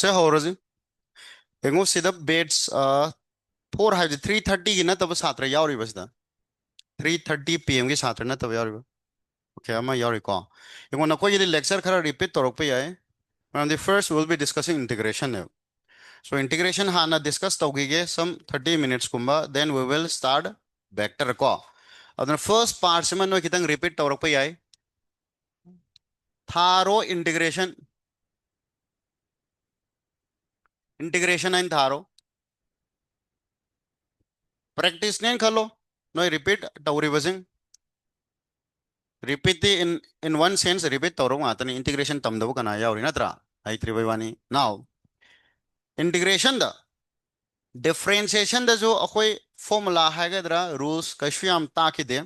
से हौरजी एंगो सिदा बेट्स 3:30 की ना तब सात्र यावरी बसदा 3:30 PM की सात्र ना तब यावरी ओके अमा यावरी को एंगो ना कोई लेक्चर खरा रिपीट तौरक पे आए the first we'll be discussing integration so integration hana discuss tawgige some 30 minutes kumba then we will start vector ko adna first part se man no kitang repeat tawrok pe ai tharo integration and tharo practice ne khalo no repeat tawri basing repeat the in one sense repeat tawrok atani integration tamdabu kana yauri natra ai tribani now integration da differentiation da jo akoi formula hagadra rules kashiyam takide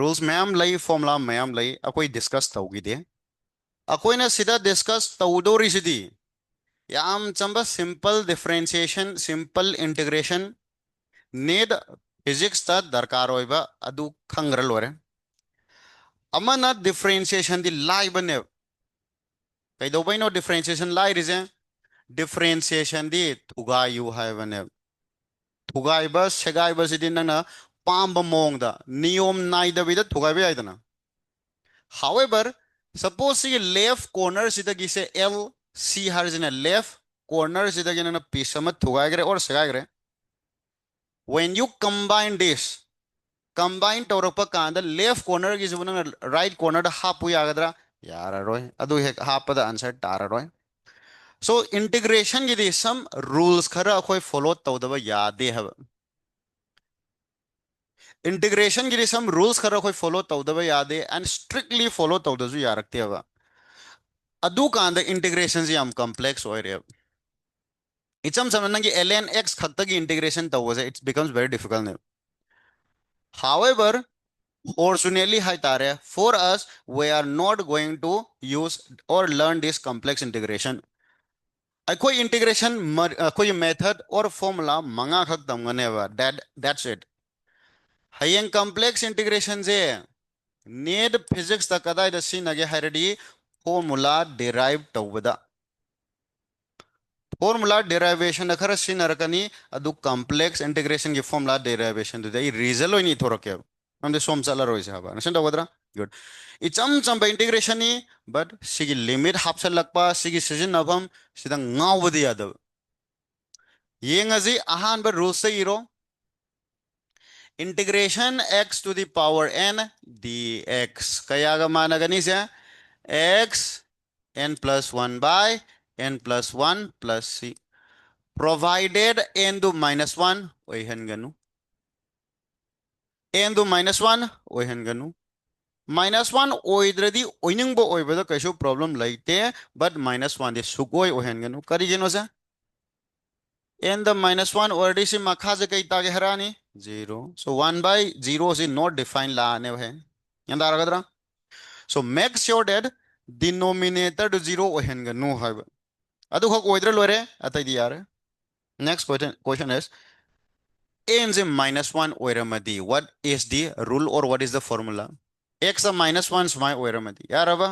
rules मैम लई formula मैम लई अकोई discuss तौगिदे अकोइना सिदा discuss तौदोरिसिदी याम चंबा सिंपल डिफरेंशिएशन सिंपल इंटीग्रेशन नेद फिजिक्स ता दरकार होइबा अदु खंग्र लोरे अमना डिफरेंशिएशन दी लाई बने कैदोबैनो डिफरेंशिएशन लाई रिजे डिफरेंशिएशन दी थुगायु हाय बने थुगाइबा सेगाइबा सिदी नंगना पाम्ब मोंगदा नियम नाइदबिदा थुगाइबा याइदना however suppose ये left corner सिदगी से L C हर जने left corner सिदगी ना piece मत थुगाए करे और सगाए करे when you combine this combine तोरप कांदा left corner की जुबना right corner दा हाफ हुई आगदरा यार रोय अदु है हाफ पदा आंसर तार रोय so integration की दी some rules खरा कोई follow तो दबा यादे है integration की दी some rules खरा कोई follow तो दबा यादे and strictly follow तो दजु यार रखते हैं अदु कांदा integration से हम complex हो रहे हैं इचम समझना कि ln x खत्ता की इंटीग्रेशन तब वजह it becomes very difficult now. However, fortunately है तारे for us we are not going to use or learn this complex integration. कोई इंटीग्रेशन कोई मेथड और फॉर्मूला मंगा खक तमगने वा that's it. हयें complex integration से need physics तक कदाई दसी नगे हरडी फॉर्मूला derive तवदा फॉर्मूला डेरिवेशन अखर सिनरकनी अदु कॉम्प्लेक्स इंटीग्रेशन की फॉर्मूला डेरिवेशन दुदे ई रिजल ओइनी थोरके हमदे सोम चला रोइसे हाबा नसन दवद्रा गुड इचम चम इंटीग्रेशन नी बट सिगी लिमिट हाफसल लकपा सिगी सिजन नभम सिदा ngaवदि यादव येंगजी अहान ब रूल से इरो integration x to the power n dx कया ग मानगनी से x n plus 1 by n plus 1 plus c provided n do minus 1 oihan ganu n do minus 1 oihan ganu minus 1 oidradi oining bo oibada kaishu problem laite but minus 1 de sugoi oihan ganu kari geno sa n the minus 1 already si makha je kai tage harani 0 so 1 by 0 is not defined la ne hai yanda ragadra so make sure that denominator to 0 oihan ganu hai adu hok oidra lore atai di yar next question is n is minus 1 oiramadi what is the rule or what is the formula x a minus 1 smai oiramadi yaraba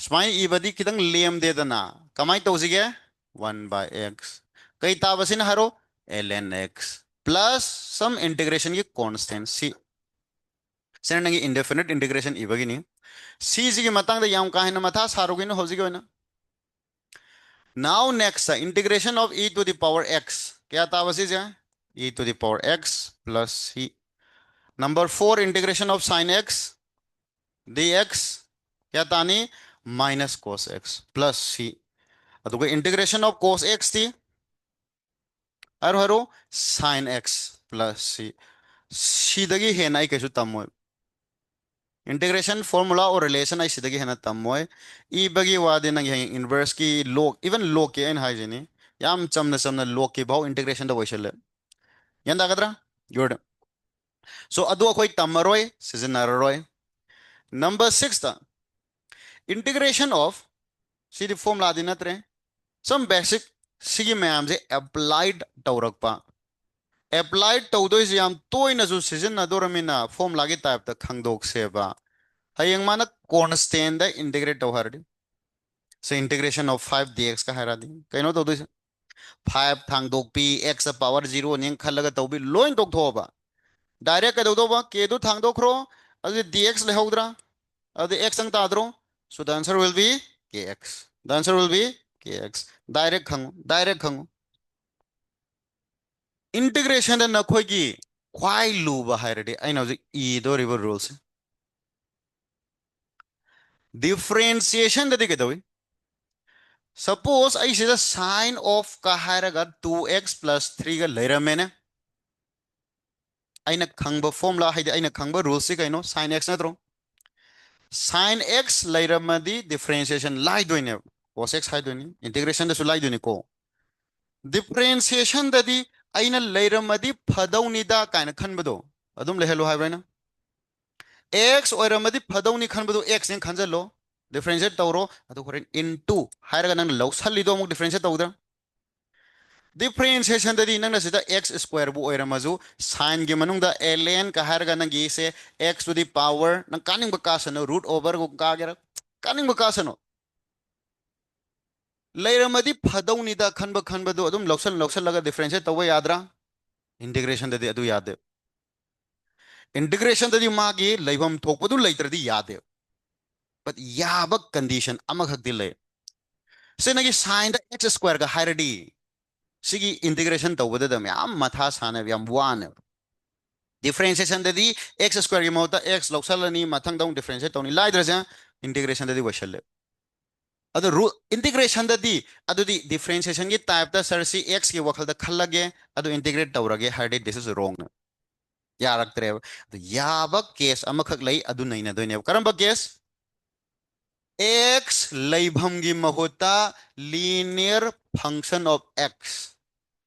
smai ibadi kitang lem de dana kamai tawsige 1 by x kai tabasin haro ln x plus some integration ki constant c senangi indefinite integration ibagi ni c ji ki matang da yam kahina matha sarugi no hojige na now next integration of e to the power x kya tabasi ja e to the power x plus c number 4 integration of sin x dx क्या तानी minus cos x plus c अदुगे integration of cos x थी हरो हरो sin x plus c सीधगी है ना कैसे तमोय integration formula और relation I सीधगी है ना तमोय ई बगी वादे ना ये इनवर्स की log इवन log के एन हाइजेनी याम चमना log की भाव इंटीग्रेशन द वैशल यंदा कदरा गुड सो अदु अखोई तमरोय सिजनरोय नंबर 6 था इंटीग्रेशन ऑफ सी फॉर्मूला दी नत्रे some basic sigi mayam je applied tawrakpa applied tawdoi je yam toina ju season na doramina form lagi type ta khangdok seba hayeng mana constant da integrate tawhardi से integration of 5 dx का हायरा दी कइनो तो 5 थांगदोकपी x power 0 निंग खलगा तौबी lion तोकथोबा direct कदौदोबा k दो थांगदोखरो अदि dx लेहौद्रा अदि x अंग ताद्रो so the answer will be kx the answer will be kx direct खंगो integration द नखोगी ख्वाई लूबा हायरदि आइना हजि ई दो रिवर रूल्स डिफरेंशिएशन ददि कदौई सपोज आई सिदा साइन ऑफ का हायरगा 2x plus 3 ga लेरमेने aina khangba formula haide aina khangba rule si kaino sin x natro sin x lairamadi differentiation lai doine cos x hai doine integration da su lai doine ko differentiation dadi aina lairamadi phadauni da kaina khanbado adum lehelo haibana x oiramadi phadauni khanbado x ne khanjalo differentiate tawro adu horen into hairaga nang lawsalli do muk differentiate tawdra differentiation dadi nang na sida x square bu oiramazu sin gi manung da ln ka har ga nang gi se x to the power nang kaning ba ka sano root over go ka gera kaning ba ka sano leiramadi phadawni da khanba do adum loksal laga differentiate tawa yadra integration dadi adu yade integration dadi magi leibam thokpadu leitradi yade but yaba condition amakhak dile se nagi sin da x square ga haradi sigi integration tawbada da myam matha sana yam wan differentiation dadi x square gi mota x loksalani mathang dong differentiate tawni laidraja integration dadi washal adu rule integration dadi adu di differentiation gi type da sir si x gi wakhal da khallage adu integrate tawrage hardly this is wrong yarak tre adu yaba case amakhak lai adu naina doine karamba case x leibham gi mahota linear function of x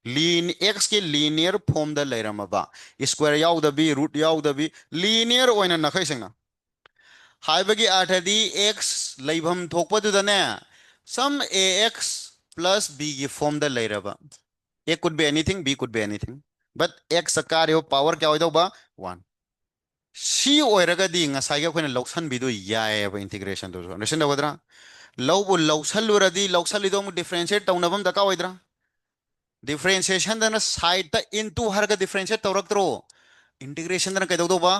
लीन x के linear form द लेरमबा square याउदबी root याउदबी linear ओइना नखै संगना हाइबगी आठदी एक्स लेभम थोकपदुदने सम ए एक्स प्लस बी की फॉर्म द लेरबा a could be anything b could be anything but x कार्य पावर क्या होइदोबा 1 सी ओइरगदी ngसाइगे खोइन लौसन बिदु याएबा इंटीग्रेशन तो अंडरस्टैंड होदरा लौबु लौसलुरदी लौसलिदो मु डिफरेंशिएट तौनबम दका होइदरा differentiation dana side ta into harga differentiate tawraktro integration dana kaidawdoba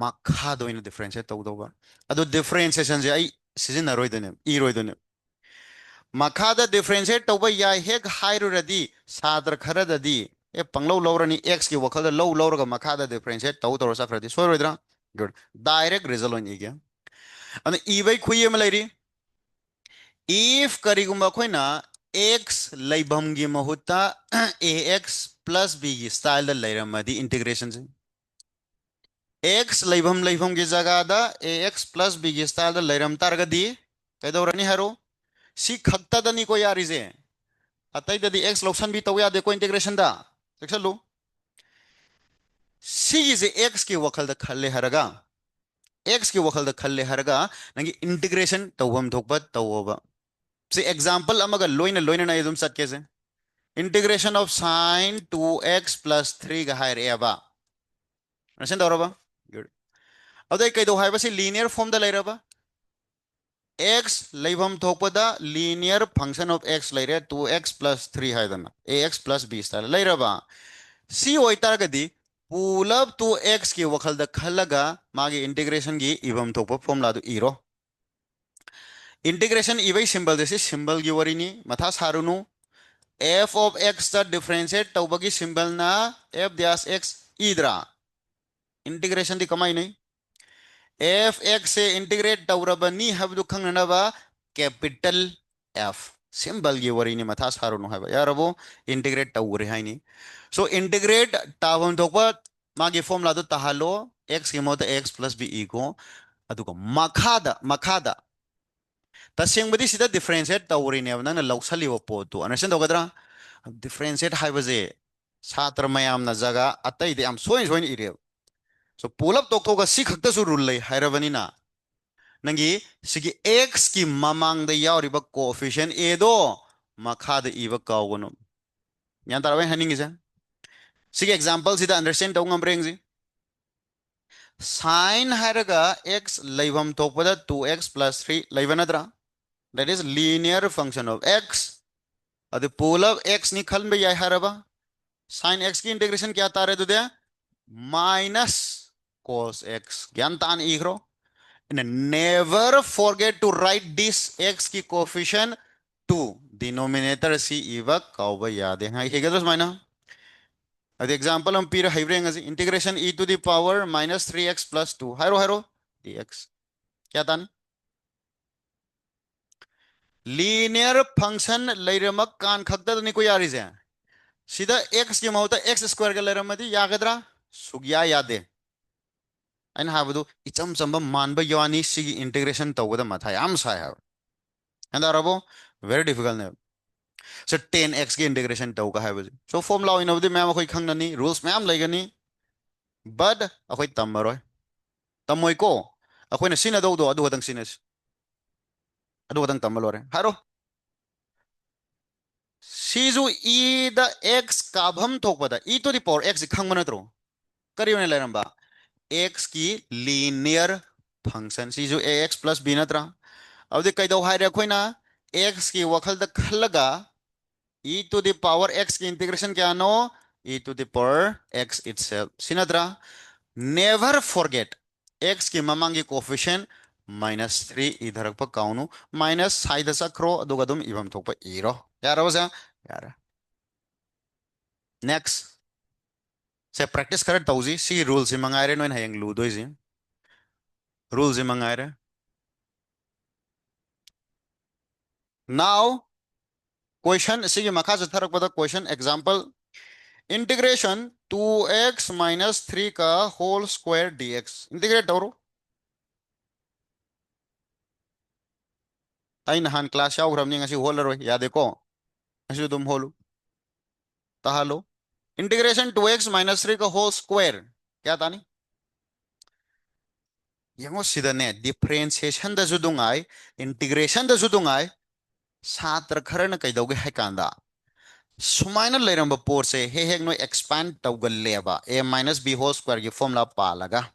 makha doina differentiate tawdoba adu differentiation je ai sizin roidone e roidone makha da differentiate tawba ya hek hairu radi sadra khara dadi e panglo lawrani x ki wakal da low lawraga makha da differentiate taw tawra sakradi so roidra good direct result on igya and e bai khuye malairi if karigumba khoina x लेबम की महुता ax plus b की style the लेरमदी integration से x लेबम की जगह दा ax plus b की style the लेरम तारगदी कैदौरनी हरो सी खक्ता दनी को यारी से अतई ददी x लोक्सन भी तो या देखो इंटीग्रेशन दा देख लो सी से x की वखल द खल्ले हरगा x की वखल द खल्ले हरगा नंगी इंटीग्रेशन तौहम थोकबत तौबा से एग्जांपल अमगा लोइन ना एकदम सत्य से integration of sine 2x plus 3 ga hair eba understand doraba good adai kai do hai basi linear form da lairaba x leibam thokpada linear function of x laire 2x plus 3 haidana ax plus b style lairaba c oitar gadi pull up 2x ki wakhal da khalaga magi integration gi ibam thokpa formula du iro integration ibai symbol desi symbol gi warini matha sarunu f of x द differentiate तौबगी symbol ना f ds x इधरा integration दी कमाई नहीं f x से integrate तौरबनी हब दुखंग नबा कैपिटल f सिंबल ये वरी नि मथा सारो नो हबा यार वो इंटीग्रेट तौरे हाई नि सो इंटीग्रेट तावम थोकबा मागी फॉर्मूला दो तहालो x की मोद x plus b इको अदुको मखादा तसेंबदी सिदा डिफरेंशिएट तौरिने नंग लौसलिबो पोतु अंडरस्टैंड होगद्रा differentiate हाइबजे छात्र मयाम न जगह अतई दे आम सोइन इरे सो पुल अप तोक तोक सी खक्ता सु रूल लै हाइरबनिना नंगी सिगी x की ममांग द यावरिबा कोएफिशिएंट a दो मखा द इबा कावगनो यान तारबे हनिंग इजा सिगी एग्जांपल सिदा अंडरस्टैंड तौ ngam जी sin हाइरगा x लेबम तोकपदा 2x plus 3 लेबनद्रा that is linear function of x अदे पोलर x नि खल में याय हरबा sin x की इंटीग्रेशन क्या तारे तो दे minus cos x ज्ञान तान इग्रो never forget to write this x की coefficient to denominator c Eva काउबा याद है ये क्या तो मायना अदे एग्जांपल हम पीर हाइब्रेंग integration e to the power minus 3x plus 2 हायरो हायरो dx क्या तान लीनियर फंक्शन लेरमक कान खक्ता तो निको यारी से सीधा x की महत्व x स्क्वायर के लेरमदी यागद्रा सुग्या यादे अन हाबदु इचम चंबा मानबा यानी सी इंटीग्रेशन तवदा मथा याम साय हाब एंड अरबो वेरी डिफिकल्ट ने सो 10x की इंटीग्रेशन तव का हाबदु सो फॉर्मूला इनबदि मैम अखोय खंगननी रूल्स मैम लेगनी बट अखोय तमरोय तमोय को अखोयना सिना दो अदु गदंग सिनस अदु गदंग तमलोरे हारो सीजु e द x काभम थोकपदा e to the power x खंग मनत्रो करियोने लेरंबा x की लीनियर फंक्शन सीजु ax प्लस b नत्रा अब दे कइदौ हायरे अखोयना x की वखल द खलगा e to the power x की इंटीग्रेशन क्या नो e to the power x itself सिनत्रा नेवर फॉरगेट x की ममांगी कोफिशिएंट -3 इधर पर काउनु माइनस साइड सक्रो अदुगा दुम इबम थोप इरो यार वजा यार नेक्स्ट से प्रैक्टिस कर तौजी सी रूल से मंगारे नोइन हयंग लूदोइजी रूल से मंगारे नाउ क्वेश्चन सी मखा से थरक पदा question example integration 2x minus 3 का होल स्क्वायर dx इंटीग्रेट करो आई नहान क्लास यावग्रमनी ngasi होलर यादेको ngasi दुम होलु ताहालो इंटीग्रेशन 2x माइनस 3 का होल स्क्वायर क्या तानी यंगो सिदने डिफरेंशिएशन द जुदुंगाई इंटीग्रेशन द जुदुंगाई सात्र खरन कैदौगे है कांदा सुमाइना लेरंब पोर से हे हेग नो एक्सपांड तौगल्लेबा a minus b whole square की फॉर्मूला पालगा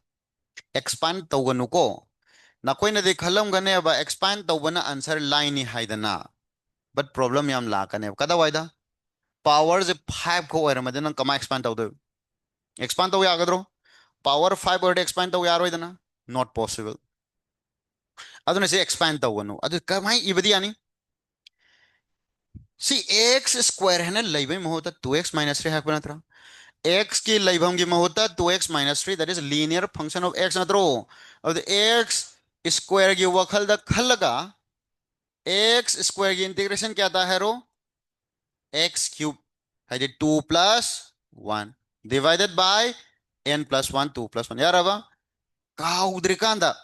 एक्सपांड तौगनुको नकोइना दे खलम गनेबा एक्सपांड तौबना आंसर लाइन हाइदना बट प्रॉब्लम याम लाकने कदा वाइदा पावर जे 5 को ओरमदे नंग कमा एक्सपांड तौदो एक्सपांड तौ यागद्रो पावर 5 और एक्सपांड तौ यारोइदना नॉट पॉसिबल अदुना से एक्सपांड तौगनु अदु कमाई इबदी यानी सी एक्स स्क्वायर है ना लेबे में होता 2x माइनस 3 हाक बनatra x की लेबम की में होता 2x minus 3 that is linear function of x नत्रो अब x स्क्वायर की वखल द खलगा एक्स स्क्वायर की इंटीग्रेशन क्या था हेरो एक्स क्यूब है 2 plus 1 divided by n plus 1 2 plus 1 यार अब काउद्रिकांदा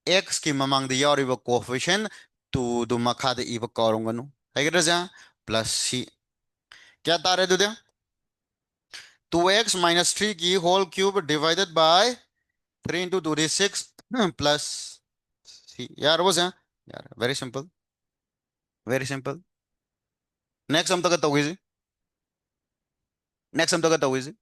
एक्स की ममांग द यारिबो कोएफिशिएंट 2 दु मखा द इबो कौरंगनु हैगरजा प्लस c क्या तारे दुदे 2x माइनस 3 की whole cube divided by 3 into 2 is 6 plus c यार वो से यार very simple very simple next हम तक तौगी जी नेक्स्ट हम तक तौगी जी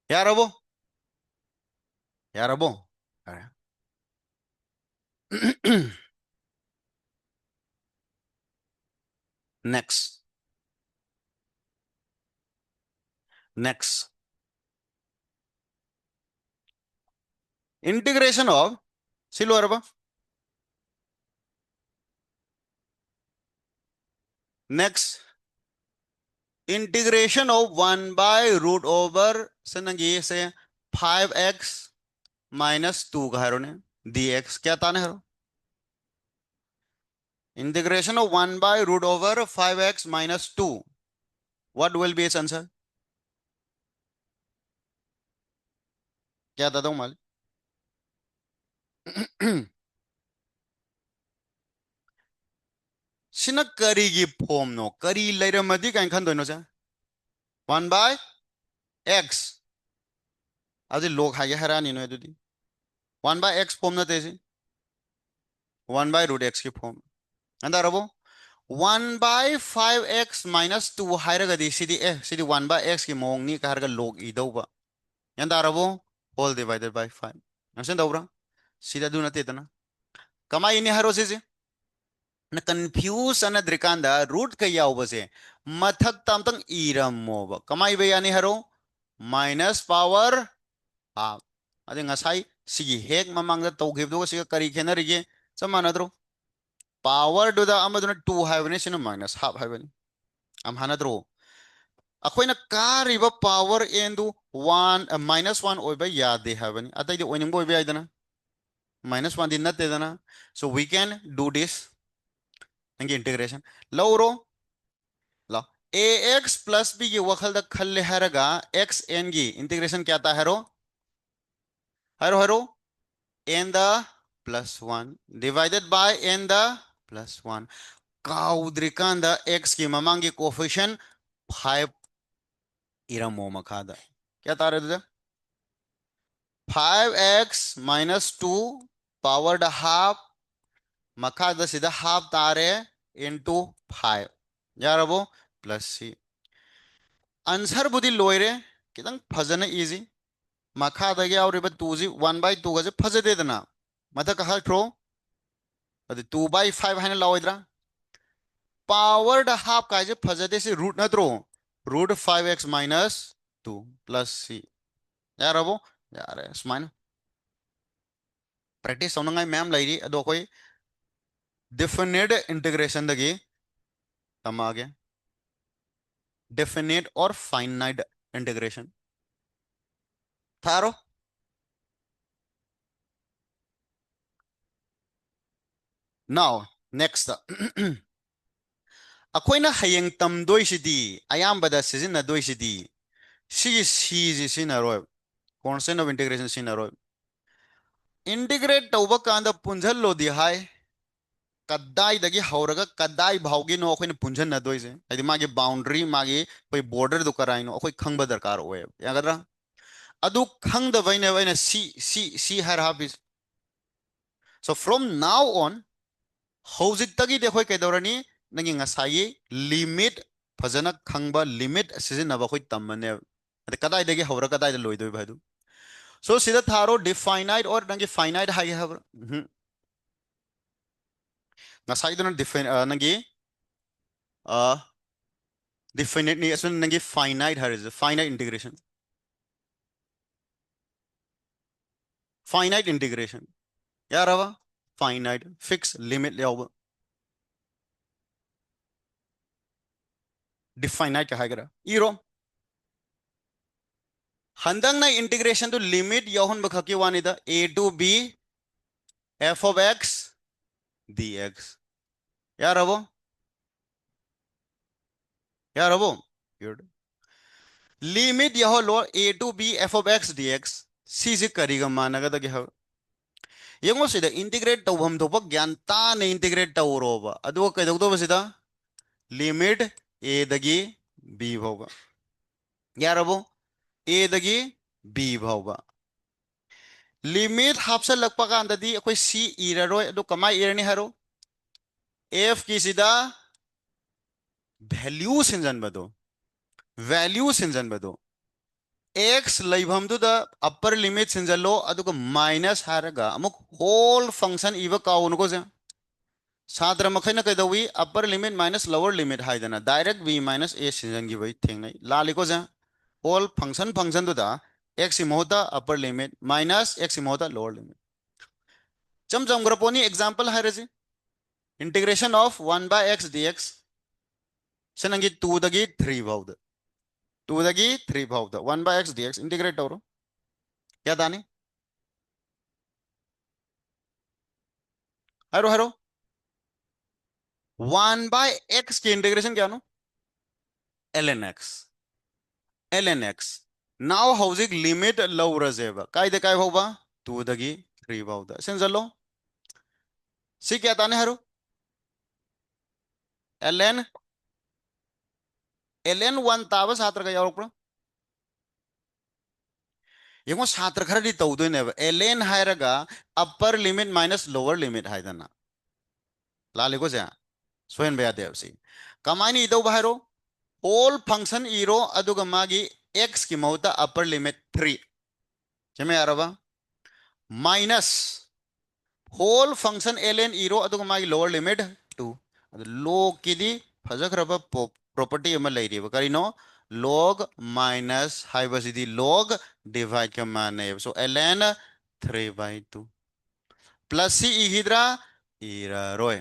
यार वो यार वो नेक्स्ट नेक्स्ट इंटीग्रेशन ऑफ सिलो अरबा next integration of 1 by root over सनंगी से 5x माइनस 2 घारो ने dx क्या ताने हरो integration of 1 by root over 5x minus 2 what will be its answer क्या था दो माल सिना करी की फॉर्म नो करी लेरमदी काइन खन सा 1 बाय x अदि लोग हागे हरानी नो 1 by x फॉर्म ना तेजी 1 by root x की फॉर्म अंदर रबो 1 by 5x minus 2 हायरगदी Sidi Sidi 1 by x की मोंग नी का log ई दौबा अंदर रबो whole divided by 5 अंशन दौरा सीधा दू नते तना कमाई इन्हें हरो से ना कंफ्यूज अन द्रिकांदा रूट का यावबसे मथक तमतंग इरमोब कमाई बे यानी हरो माइनस पावर हाफ अदे ngasai sigi hek mamang da tawgib do siga kari khenarige samanadro power do da amaduna 2 haibani sino minus half haibani am hanadro akoina kariba power endu 1 minus 1 oiba yade haibani atai di oining boy be aidana minus 1 din natte dana so we can do this ngi integration lawro ला ax plus b की वखल द खल्ले हरगा x n की integration क्या था हरो हरो हरो n the plus 1 divided by n the plus 1 काउद्रिकान द x की ममांगी कोफिशिएंट 5 इरमो मखादा क्या तारे तुझे 5x minus 2 power the half मखादा सीधा half तारे into 5 यार वो plus c आंसर बुद्धि लोइरे कितंग फजन इजी मखादगी यावरिबा 2 जी 1 by 2 गजे फजदेदना मथक हल्ट्रो अदे 2 by 5 हाइन लाओइद्रा पावर द हाफ काजे फजदे से root नत्रो root 5x minus 2 plus c यार अब यार स्माइन प्रैक्टिस होनंगाई मैम लाइरी अदो कोई डेफिनेट इंटीग्रेशन दगी तम आगे डेफिनेट और फाइनाइट इंटीग्रेशन थारो नाउ नेक्स्ट अखोइना हयेंग तमदोइसिदी अयामबदा सिजिनदोइसिदी सी सी सिनरोय कॉन्स्टेंट ऑफ इंटीग्रेशन सिनरोय इंटीग्रेट तौबा कांदा पुंझल्लोदी हाय कदाई हौरगा कदाई भावगिनो अखोइना पुंझनदोइसे हाइदि मागे बाउंड्री मागे कोई बॉर्डर दो कराइनो अखोइ खंगबा दरकार ओए यागदरा अदु खंगदबैने वैने सी हर हाफिस सो फ्रॉम नाउ ऑन हौजिक देखो कैदौरनी नंगी ngसाई लिमिट फजना खंगबा लिमिट सिजनबा खोइ तमने अदे कदाई दगी हौरा कदाई लोइदोइ भादु सो सिदा थारो डिफाइनाइट और नंगी फाइनाइट हाइ हब ngसाई दोन डिफाइन नंगी डिफाइनाइट नि असन नंगी फाइनाइट हर फाइनाइट इंटीग्रेशन फाइनाइट इंटीग्रेशन यारवा फाइनाइट फिक्स लिमिट याव डिफाइनाइट का हाइगरा इरो हंदंग ना इंटीग्रेशन तो लिमिट यहन बखकी वानिदा a to b f of x dx यारवो यारवो गुड लिमिट यह लो a to b f of x dx सीजे करीगा मानगा दगे ह यंगो सिदा इंटीग्रेट तौभम थोप ज्ञान ताने इंटीग्रेट तौरोबा अदुवा कैदौदोबा सिदा लिमिट a दगी b भौबा यारबो a दगी b भौबा लिमिट हाफसा लगपा कांददी अखोइ c इररोय अदु कमाय इरनी हरो f की सिदा वैल्यू सिंजनबदो वैल्यू सिंजनबदो x लैभमदुदा अपर लिमिट सिंजलो अदुगा माइनस हारगा अमुक होल फंक्शन इव काउनको जे साद्र मखैना कैदवी upper limit minus lower limit हाइदना डायरेक्ट b माइनस a सिंजन की वही थेंगनै लालिको जे होल फंक्शन फंक्शन दुदा x इमोता upper limit minus x इमोता लोअर लिमिट चम चमग्रपोनी एग्जांपल हाइरजी integration of 1 by x dx सनंगी 2 दगी 3 भाउद 2 दगी 3 भाउद 1 by x dx इंटीग्रेट औरो क्या दानी हरो हरो 1 by x की इंटीग्रेशन क्या नो ln x ln x now हाउजिक लिमिट लौरजेबा कायदे काय भाउबा 2 दगी 3 भाउद सिंजलो सी क्या ताने हरो ln ln 1 ताबा सात्र का यावरो यंगो छात्र खरदी तौदोनेब ln हायरगा upper limit minus lower limit हायदना लालेको से सोहन बया देवसी कमानी इदौ बाहरो all function इरो अदुगा मागी x की मौता अपर लिमिट 3 चमे आरबा माइनस whole function ln इरो अदुगा मागी लोअर लिमिट 2 log की दी फजखरबा प्रॉपर्टी अमा लेरिबा करिनो log minus हाइबसिदी log divide का माने so ln 3/2 प्लस सी इहिद्रा इरा रोय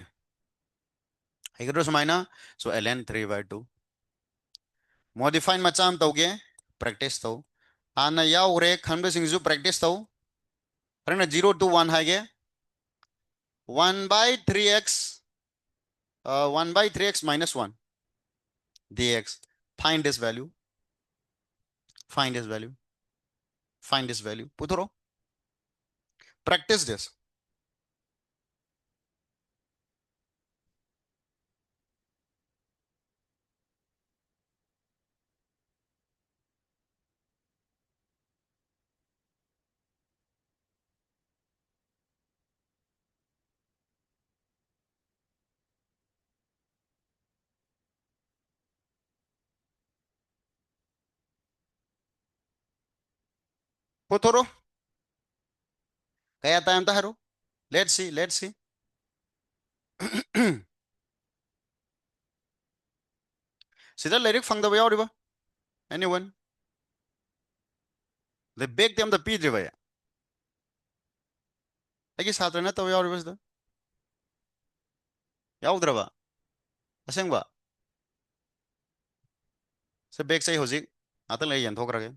इगरो समाइना so ln 3/2 मॉडिफाइन मचाम तौगे प्रैक्टिस तौ आना यावरे खनबसिंगजु प्रैक्टिस तौ फरना 0 to 1 Hage 1 by 3x 1 by 3x minus 1 dx find this value find this value find this value putoro practice this putoro kaya time ta haro let's see sida lyric fangda yauriba anyone the big them the p driba agi satra na taw yauriba sida yaudraba asengba se big sai hoji ata lay yan thokrage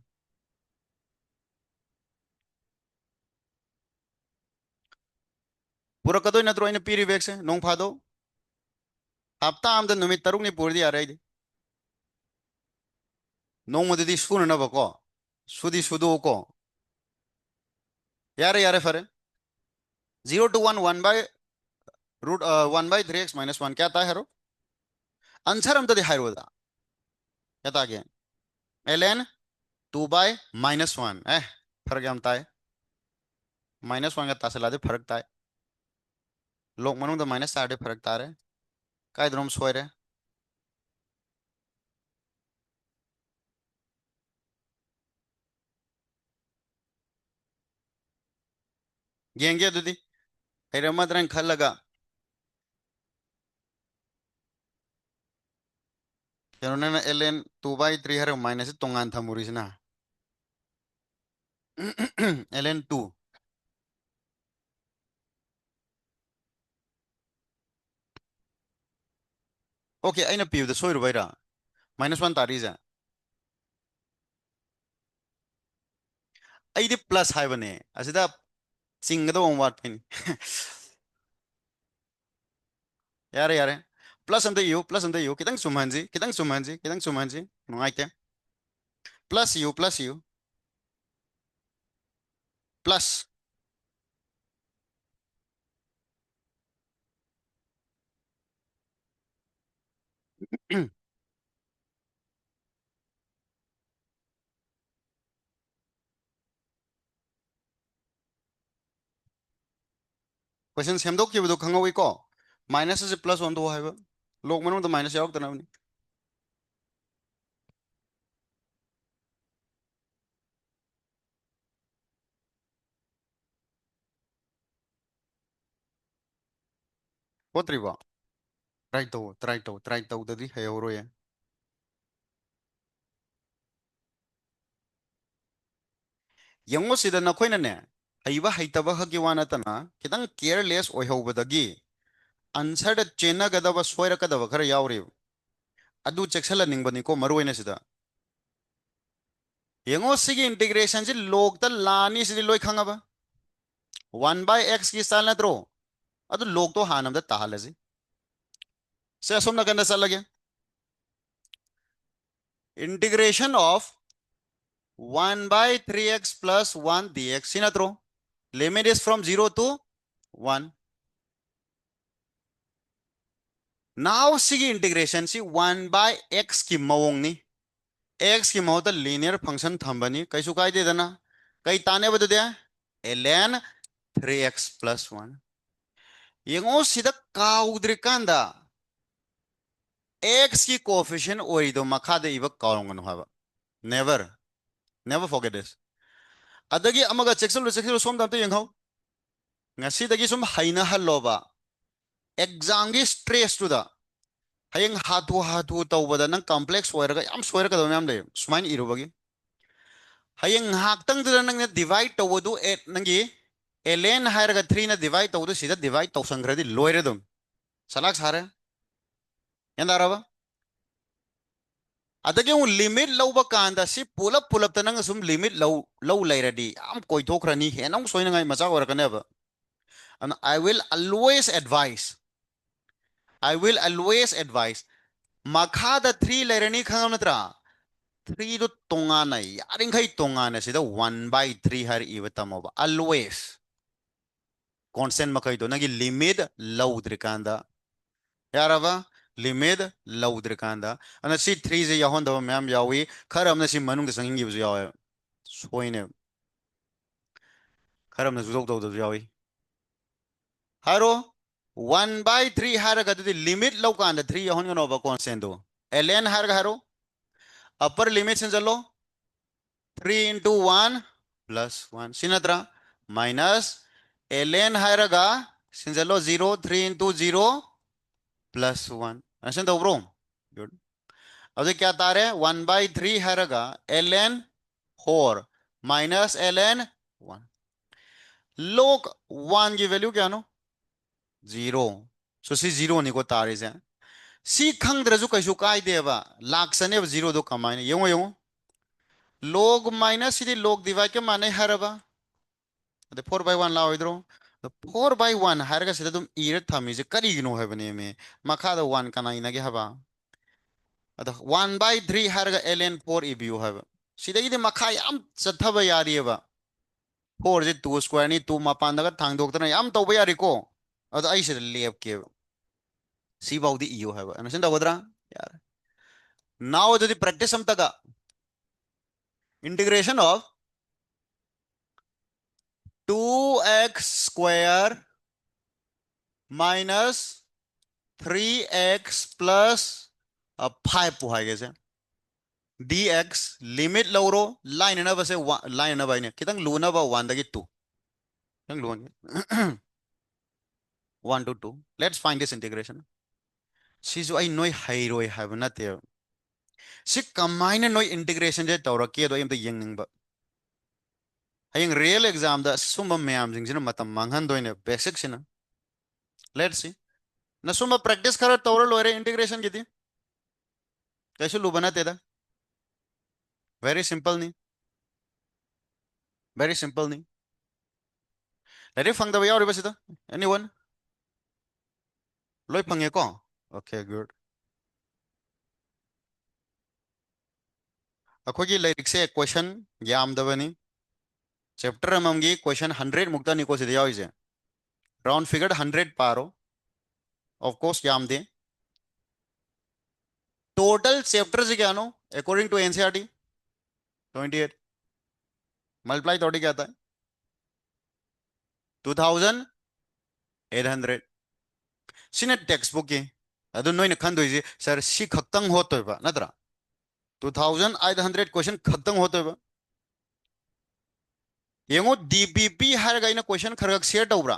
pura kadoy na tro ina piri big se nong phado hafta amda numit taruk ni purdi arai nong modidi suna na bako sudi sudu ko यारे यारे फरे 0 to 1 1 by root 1 by 3x minus 1 क्या था हेरो answer हम तो दिखाई रोदा क्या था क्या ln 2 by minus 1 फर्क हम ताए माइनस 1 का तासे लादे फर्क ताए लोग मनु तो माइनस तारे फर्क तारे काय द्रोम सोय रे गेंगे दुदी हेरे मत रंग खल लगा जनों ने ln 2 by 3 हेरे माइनस तोंगान था मुरीस ना ln 2 ओके आइना पीव द सोय रुबाइरा माइनस 1 तारी जा आई दी प्लस हाई बने असिदा चिंगदा ओम वाट पिन यारे यारे प्लस अंदर यू कितंग सुमहंजी नुआइते प्लस यू प्लस क्वेश्चन सेमदोखिबदो खंगौइको माइनस से प्लस वन तो हाइबा लोग मनु तो माइनस यावक्तनाबनी होत्रिबा ट्राई तो ददी हेवरोए यंगो सिदा नखोइनने हईबा हईतबा हगी वानतना खितंग केयरलेस ओइहौबदगी आंसर द चेनगदबा सोयरकदबा खरा यावरे अदु चेक्सला निंगबनिको मरुइने सिदा यंगो सिगी इंटीग्रेशन से लोग त लानी सिदी लोय खंगाबा 1 by x की स्टाइल नत्रो अदु लोग तो हानमदा ताहलजी से असोम नगंदा चलगे integration of 1 by 3x plus 1 dx sinatro limit is from 0 to 1 now sigi integration si 1 by x की मवोंग नि x की मवता linear function थंबनी कैसु काय दे दना कई ताने बदु दे ln 3x plus 1 यंगो सिदा काउद्रिकांदा x की कोएफिशिएंट ओरिदो मखादे इबा काउंगनो हाबा never never forget this adagi amaga checksulu som damte yengho ngasi dagi sum haina halloba exam gi stress to da hayeng hatu tawbada nang complex oiraga yam soiraga do yam le sumain irubagi hayeng haktang du nang divide tawdu et nangi ln hairaga 3 na divide tawdu sida divide tawsangradi loire dum salak sare yandaraba adagi un limit lawba kanda si pull up tanang sum limit low lairadi am koi thokrani henang soina ngai macha orakane ba and I will always advise makada 3 lairani khangam natra 3 do tongana yaring khai tongana sida 1 by 3 har iwatamoba always constant makai do nagi limit low drikanda yaraba limit low drikanda ana si 3 je yahon da ma'am yawi kharam na si manung da sangin gi bu yawe soine kharam na zudok do yawi haro 1 by 3 har ga the limit low kanda 3 yahon ga no ba constant do ln har ga haro upper limit sin chalo 3 into 1 plus 1 sinatra minus ln hairaga sinjalo 0 3 into 0 plus 1 asan to bro good अब क्या तार है 1 by 3 hairaga ln 4 minus ln 1 log 1 की value क्या no 0 सो सी 0 नहीं को तारे से सी खंगद्रजु कैसु कायदेबा लाक्सने 0 दो कमायने यंगो यंगो log minus सी log divide के माने हरबा the 4 by 1 law idro the 4 by 1 harga sida dum ire thami je kari gino hebane me makha da 1 kana ina ge haba ada 1 by 3 harga ln 4 ibu haba sida ide makha yam chathaba yari ba 4 je 2 square ni 2 mapan daga thang dok tana yam toba yari ko ada ai sida lep ke si baudi iyo haba ana sinda godra yar now the practice sam taga integration of 2x square minus 3x plus 5 पुहाई गए dx limit लौरो line ना बसे line ना बाइने कितंग Luna बा 1 दगी 2 कितंग लून 1 to 2 let's find this integration सी जो आई नोई हाइरोई है बना ते सी कमाइन नोई integration जे तौर किए दो इम्ते यंग निंग बा हयंग real exam दा सुम्बा मैम जिंग जिन मतम मांगन दो इने basic सिना let's see ना सुम्बा practice करो तौर लोरे integration किती कैसे लू बना ते दा very simple नहीं very simple नहीं Lari fang da yaw riba sida? Anyone? Loy pang ko? Okay, good. अखोगी लाइक से क्वेश्चन याम दबनी चैप्टर अमंगी क्वेश्चन 100 मुक्ता निको से दिया इसे राउंड फिगर 100 पारो ऑफ कोर्स याम दे टोटल चैप्टर से क्या नो अकॉर्डिंग टू एनसीईआरटी 28 मल्टीप्लाई थोड़ी क्या था 2800 सिने टेक्स्ट बुक की अदु नोइन खंदोइजे सर सी खक्तंग होतोयबा नद्रा 2800 क्वेश्चन खक्तंग होतोयबा येंगो डीपीपी हारगा इन क्वेश्चन खरगक शेयर तौब्रा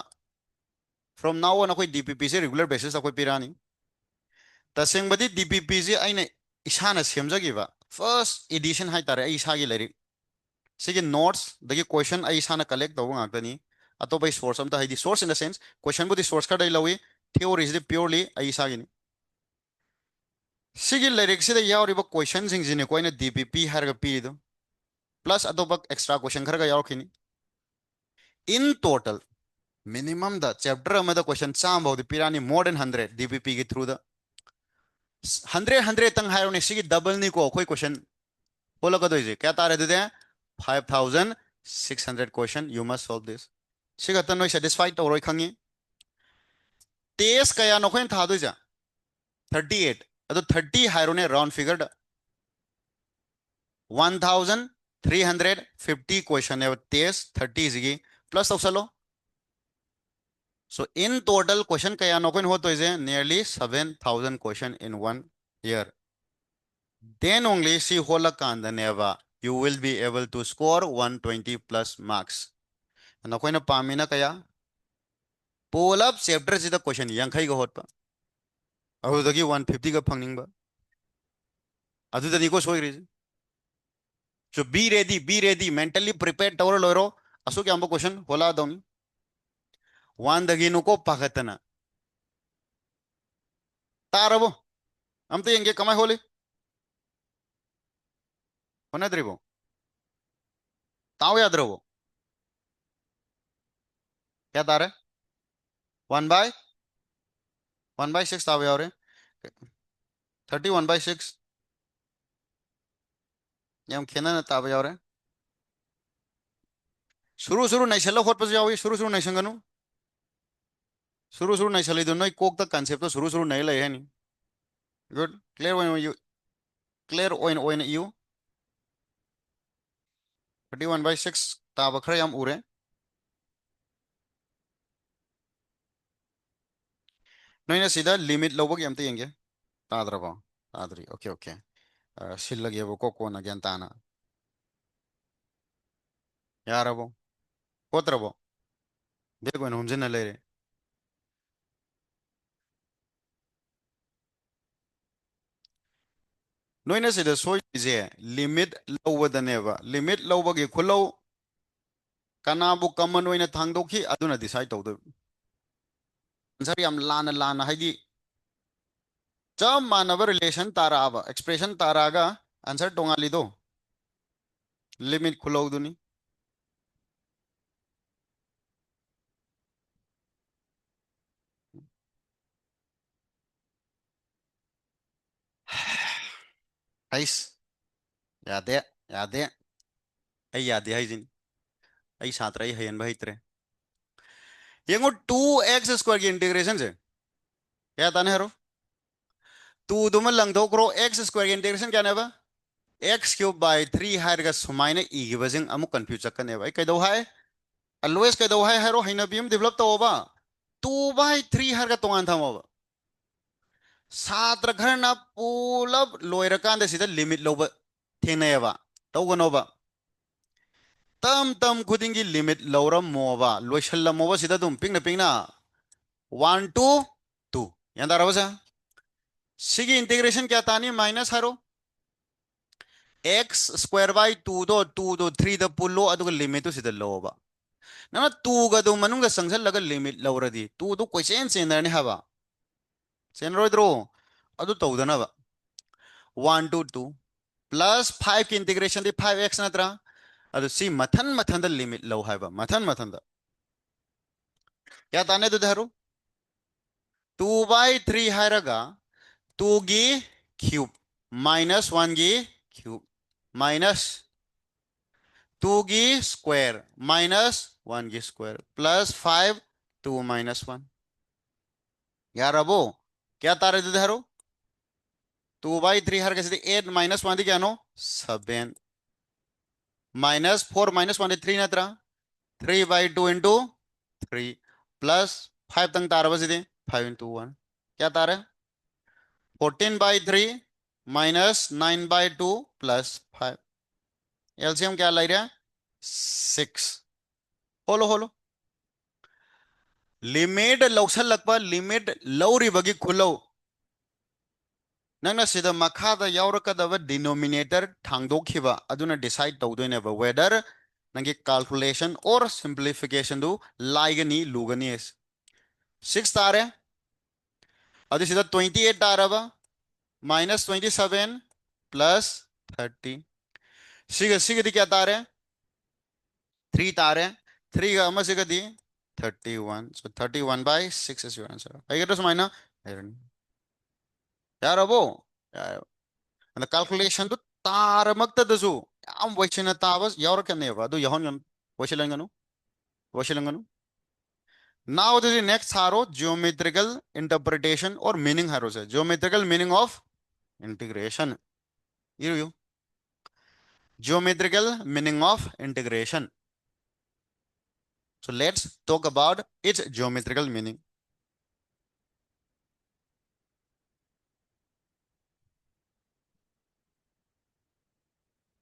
फ्रॉम नाउ ऑन अखोई डीपीपी से रेगुलर बेसिस अखोई पिरानी तसेंबदी डीपीपी से आइने इसाना सेमजगिबा फर्स्ट एडिशन हाय तारे इसागी लाइरिक सिगे नोट्स दगी क्वेश्चन आई इसाना कलेक्ट तौबा ngakani अतोबै सोर्स अमता हाइदी source in the sense question बुदी सोर्स का दai lawi theory is the purely आई इसागी सिगे लाइरिक से यावरिबा क्वेश्चन सिंग जिने कोइना डीपीपी हारगा पीरिदो प्लस अतोबा एक्स्ट्रा क्वेश्चन खरगा यावखिनी in total minimum the chapter amada question cham bawdi pirani more than 100 dpp ki through the 100 tang haironi sigi double ni ko koi question bola ka doije kya tare de 5600 question you must solve this siga tan noi satisfied to roi khangi test kaya no khoin tha doija 38 ado 30 hairone round figured 1300 350 question है test 30 इसकी plus तौसलो so in total question कया नोकन हो तो इसे nearly 7,000 question in 1 year. Then only see whole never you will be able to score 120 plus marks. नकोइना पामिना कया पोलअप chapter से क्वेश्चन यांखै का होत अदुदगी 150 का फंगनिंग अदुदनी को सोई so be ready mentally prepared tawro loiro asu kya ambo question hola dong wan dagi nuko pakatana tarabo am to yenge kamai hole hona dribo taw yad rabo kya tare 1 by 6 taw yawre 31 by 6 yam khena na taw yawre शुरू नहीं चलो खोट पर जाओ शुरू नहीं संगनु शुरू नहीं चली दो नई कोक तक कंसेप्ट तो शुरू नहीं ले है नहीं good clear when you clear when you 31 by 6 ताब खरे हम उरे नोइना सीधा लिमिट लोबो गेम ते यंगे ताद्रबो ताद्री ओके ओके सिल्लगे वो को ना ज्ञान ताना यारबो कोत्रबो देखो इन हुंजन ले रे नोइना सीधा सोई जे लिमिट लोबो दनेबा लिमिट लोबो गे खुलो कनाबु कमन ओइना थांगदोखी अदुना डिसाइड तौदो आंसर याम लाना लाना हाइदी जब मानव रिलेशन ताराबा एक्सप्रेशन तारागा आंसर टोंगाली दो लिमिट खुलो दुनी आइस यादे यादे ऐ यादे हाइजिन ऐ सात्र ऐ हयन भाइत्रे येंगो 2x² की इंटीग्रेशन से क्या ताने हरो 2 दुम लंगदोक्रो x² की इंटीग्रेशन क्या नेबा x³/3 हायरगा सुमाइना इगिबजिंग अमु कंफ्यूज चकने भाई कैदो हाय अलवेज कैदो हाय हरो हैना बीम डेवलप तोबा 2/3 हायरगा तोंगान थामोबा सात्र घरना पुलब लोयरकांद सिदा लिमिट लोबा थेनेबा तौगनोबा तम तम खुदिंगी लिमिट लौरम मोबा लोइशल्ला मोबा सिदा तुम पिंगना 1 2 2 यांदारबसा सिगी इंटीग्रेशन क्या तानी माइनस हरो x² 2 दो 3 द पुल्लो अदुग लिमिट तो सिदा लोबा ना 2 गदो मनुंग संगसल लगा लिमिट लौरदी 2 दो क्वेश्चन सेनरने हवा सेनरोइद्रो अदु तौदनबा 1 2 2 प्लस 5 की इंटीग्रेशन दी 5x नत्रा अदु सी मथन मथन द लिमिट लो हाइबा मथन मथन द क्या ताने दु धरो 2/3 हायरगा 2 गी क्यूब माइनस 1 गी क्यूब माइनस 2 गी स्क्वायर माइनस 1 गी स्क्वायर प्लस 5 2 माइनस 1 यार अबो क्या तारे दे धरो 2/3 हर कैसे 8 माइनस 1 दी क्या नो 7 माइनस 4 माइनस 1 3 नत्रा 3/2 इंटू 3 प्लस 5 तंग तार बस दे 5 इंटू 1 क्या तार है 14/3 माइनस 9/2 प्लस 5 एलसीएम क्या लग रहा है 6 होलो होलो लिमिट लौसल लगपा लिमिट लौरी बगी खुलो नंगना सिदा मखादा यावरकदब डिनोमिनेटर थांगदोखिबा अदुना डिसाइड तौदोइनेबा वेदर नंगे कैलकुलेशन और सिंप्लीफिकेशन दु लाइगनी लुगनी 6 तारे अदि सिदा 28 तारबा माइनस 27 प्लस 30 सिगा सिगदी क्या तारे 3 तारे 3 का अमा सिगदी 31 so 31/6 is your answer I get this माइना यार अबो यार कैलकुलेशन तो तार मक्तदसु याम वैचना ताबस यावरकनेबा अदु यहन वैचलंगनु वैचलंगनु now the next haro geometrical interpretation or meaning haro se geometrical meaning of integration you Geometrical meaning of integration. So let's talk about its geometrical meaning.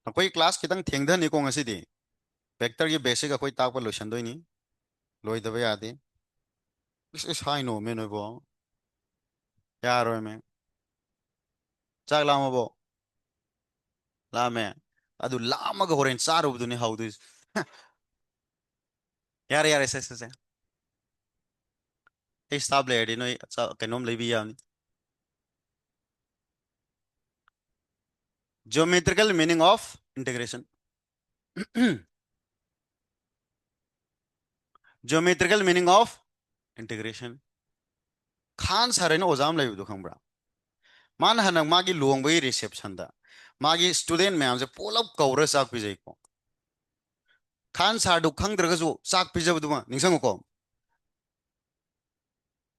अकोई class कितंग थेंगधनी को ngasi vector की basic अकोई ताक पर लोशन दो नहीं लोई दबे याद है इस हाई नो में नो बो यार ओए में चाक लामो बो लामे अदु लामग होरेन चारुबदुनी हाउदु यार यार ऐसे hey stop ले नो कनोम लेबी यानी geometrical meaning of integration. Geometrical meaning of integration. Khan सारे ने ओजाम लाइव दुखंग बड़ा मान हनक मागी लुंग रिसेप्शन दा मागी स्टूडेंट में हमसे पोलप कौरे साक पिजे को खान सार दु खंग दरगजु साक पिजे बदुमा निंगसंग को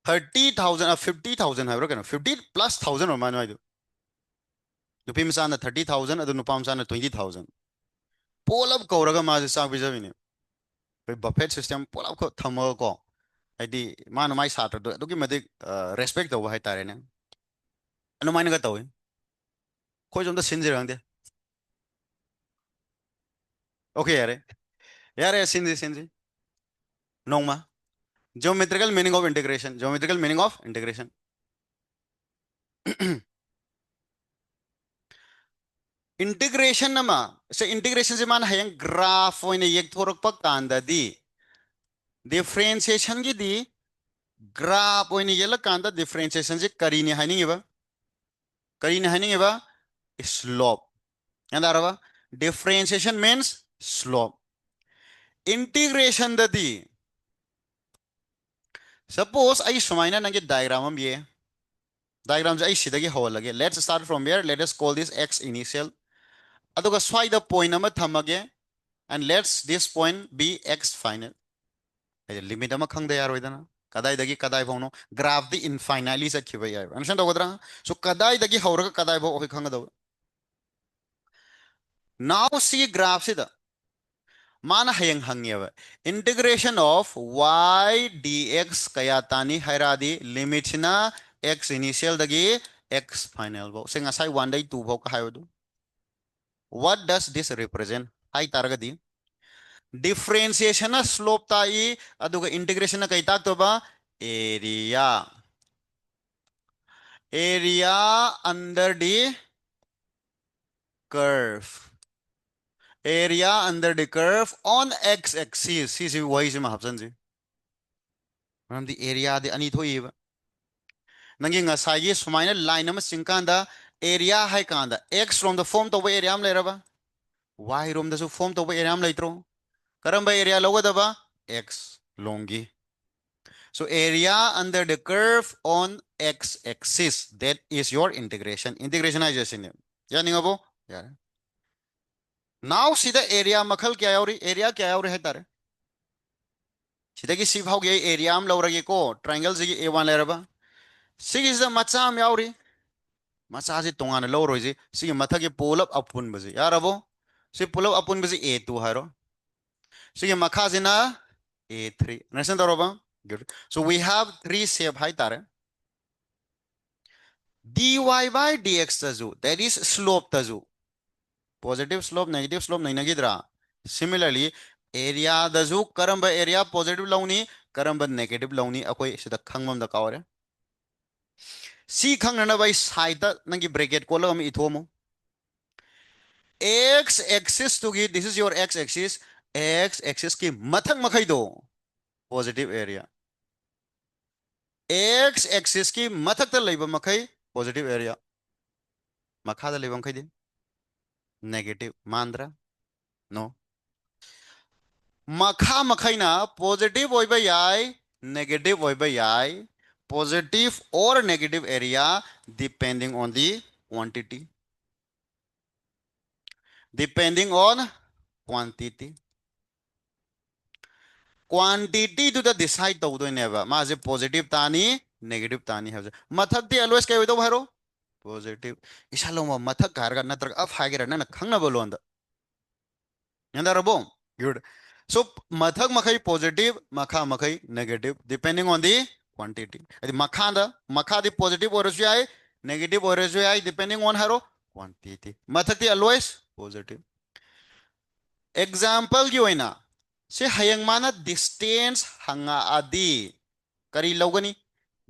30,000 50,000 है बरकन 50 plus 1,000 और मानो आइदु नुपी मसाना 30,000 अदु नुपा मसाना 20,000 पोलप कौरगा माजे साक पिजे बिने बफेट सिस्टम पोलप को थमो को हाइदी मान माई सात्र दो अदुगी मदे रेस्पेक्ट दो हाइ तारे ने अनु माइन का तवे कोई जोंदा सिंजिरंगदे ओके यारे यारे सिंजी नोंमा geometrical meaning of integration. Geometrical meaning of integration. Integration nama so integration se man hayang graph oine yek thorok pak kanda di differentiation gi di graph oine yela kanda differentiation se karine haning ba slope and araba differentiation means slope integration da di suppose ai sumaina nange diagram am ye diagram ai sidagi hawalage let's start from here let us call this x initial aduga swaida point ama thamage and let's this point be x final limit ama khangda yaroidana kadai dagi kadai phawno graph the infinitely sakhiba yai understand dogodra so kadai dagi hawraga kadai phaw okay khanga do now see graph sida mana hayang hangyeba integration of y dx kaya tani hairadi limit na x initial dagi x final phaw singa sai 1 dai 2 phaw ka hayodu what does this represent hai targadi differentiation na slope tai aduga integration na kaita to ba area under the curve area under the curve on x axis si y se ma hapsan ji ram the area de ani thoi ba nangi nga sai gi sumaina line ma singkanda area hai kanda x from the form to area am lera ba y rom da su form to area am leitro karamba area logo da ba x longi. So area under the curve on x-axis, that is your integration. Integrationization. Yeah, ningabo? Yeah. Now see the area makal kya yauri? Area kya yauri hai tare? See the si bhau gay area am lauragi ko triangle zigi a1 leraba. See is the macha am yauri. Macha ji tongan lauro ji. See mathagi pull up upun bazi. Yarabo? See pull up upun bazi a2 haro. See makazina a3. Understand daroba? Good. So we have three shape hai tare. dy by dx tazu that is slope tazu positive slope negative slope nahi nagidra similarly area dazu karamba area positive launi karamba negative launi akoi sida khangmam da kawre si khangnana by side da nangi bracket ko lam ithomo x axis to gi this is your x axis ki mathang makhai do positive area x axis ki mathak ta leiba makhai positive area makha da leiba makhai din negative mandra no makha makhaina positive oiba yai negative oiba yai positive or negative area depending on the quantity depending on quantity quantity to the decide to do never maze positive tani negative tani have mathak the always kay do haro positive isalo ma mathak garga natrag af hagera na khangna bolonda yandarabo. Good. So mathak makai positive, makha makai negative depending on the quantity. Adi makha da makha the positive or ai negative or ai depending on haro quantity. Mathak the always positive. Example gi oina se hayang mana distance hanga adi kari logani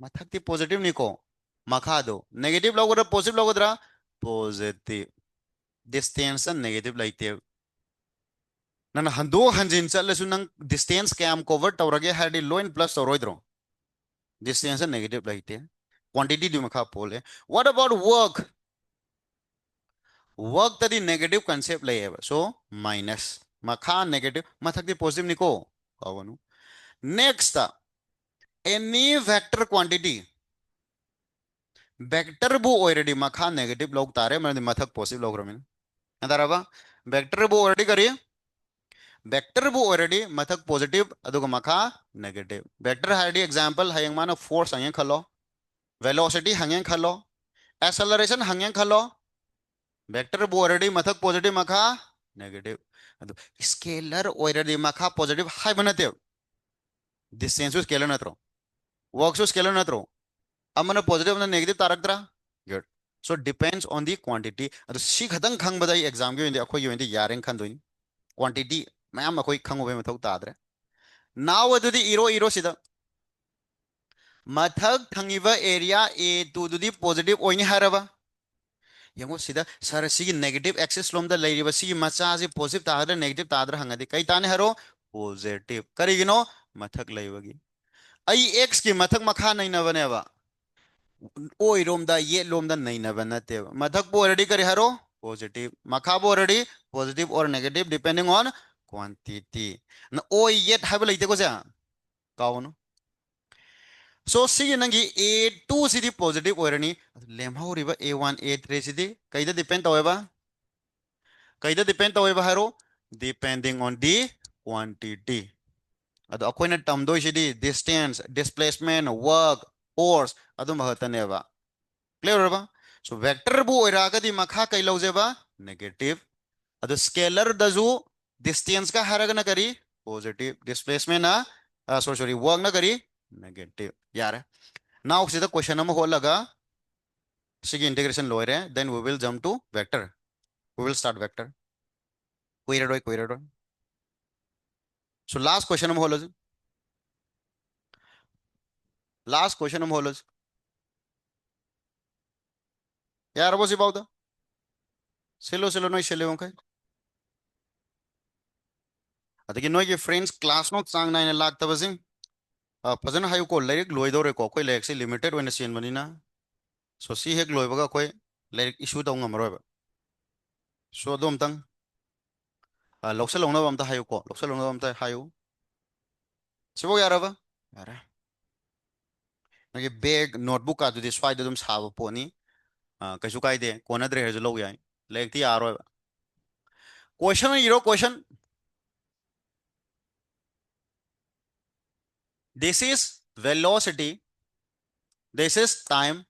mathak the positive ni ko makha do negative logodra positive logodra positive. Distance and negative like nana hando hanjin chatlasu nang distance kayam cover tawrage hadi low in plus tawroidro distance and negative like quantity di makha pole. What about work? Work tadi negative concept layeva so minus makha negative mathak di positive niko kawanu. Next any vector quantity vector bu already makha negative log tare mane mathak positive log ramin andaraba vector bu already kari vector bu already mathak positive aduga makha negative. Vector hadi example hayang mana force hangen khalo velocity hangen khalo acceleration hangen khalo vector bu already mathak positive makha negative adu scalar already makha positive hai banate distance su scalar natro work su scalar natro amana positive amana negative taraktra good. So depends on the quantity adu si khatang khang badai exam gi indi akhoi gi indi yaren khan doin quantity mayam akhoi khang obe mathau tadre. Now adudi iro sida mathak thangiba area a to dudi positive oini haraba yango sida sar sigi negative axis lom da leiriba sigi macha si positive tadra negative tadra hangadi kai tane haro positive karigino mathak leibagi ai x ki mathak makha nahi na baneba oi rom da ye lom da nahi na banate mathak bo already kare haro positive makha bo already positive or negative depending on quantity na oi yet have leite ko ja kauno. So see nangi A2 city positive oirani lemha riba A1 A3 city kaida depend taweba kaida depend taweba haro depending on the quantity ado akoina term do city distance displacement work force ado mahataneba clear ba. So vector bu oiraga di makha kai laujeba negative ado scalar dazu distance ka haraga na kari positive displacement na sorry work na kari negative yara. Now see the question number holaga sig integration lower then we will jump to vector. We will start vector query. So last question number holas last question number holas यार वो सिबाउ दा सेलो नोई सेले वंkai adagi noi ge friends class note sang nine lakh tabasing fazana hayu ko lyric loi dore ko koi lyric se limited when sen banina so si hek loi baga koi lyric issue da ngamro ba so dom tang loksal ongna bam ta hayu ko loksal ongna bam ta hayu sibo yara ba yara nage bag notebook adu de swai dum sabo poni kaisu kai de kona dre hejo lo yai lyric ti aro question iro question. This is velocity. This is time.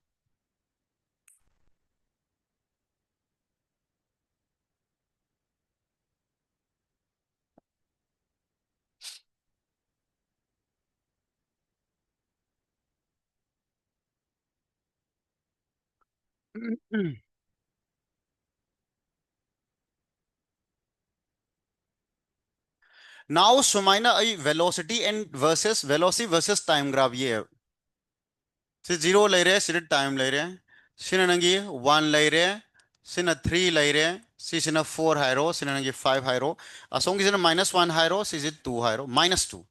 Now sumaina a velocity and versus velocity versus time graph ye hai. से zero ले रहे सिर्फ time ले रहे सिना नंगी one ले रहे सिना three ले रहे सिना four हायरो सिना नंगी five हायरो असोंगी Cina minus one हायरो Cina two हायरो minus two.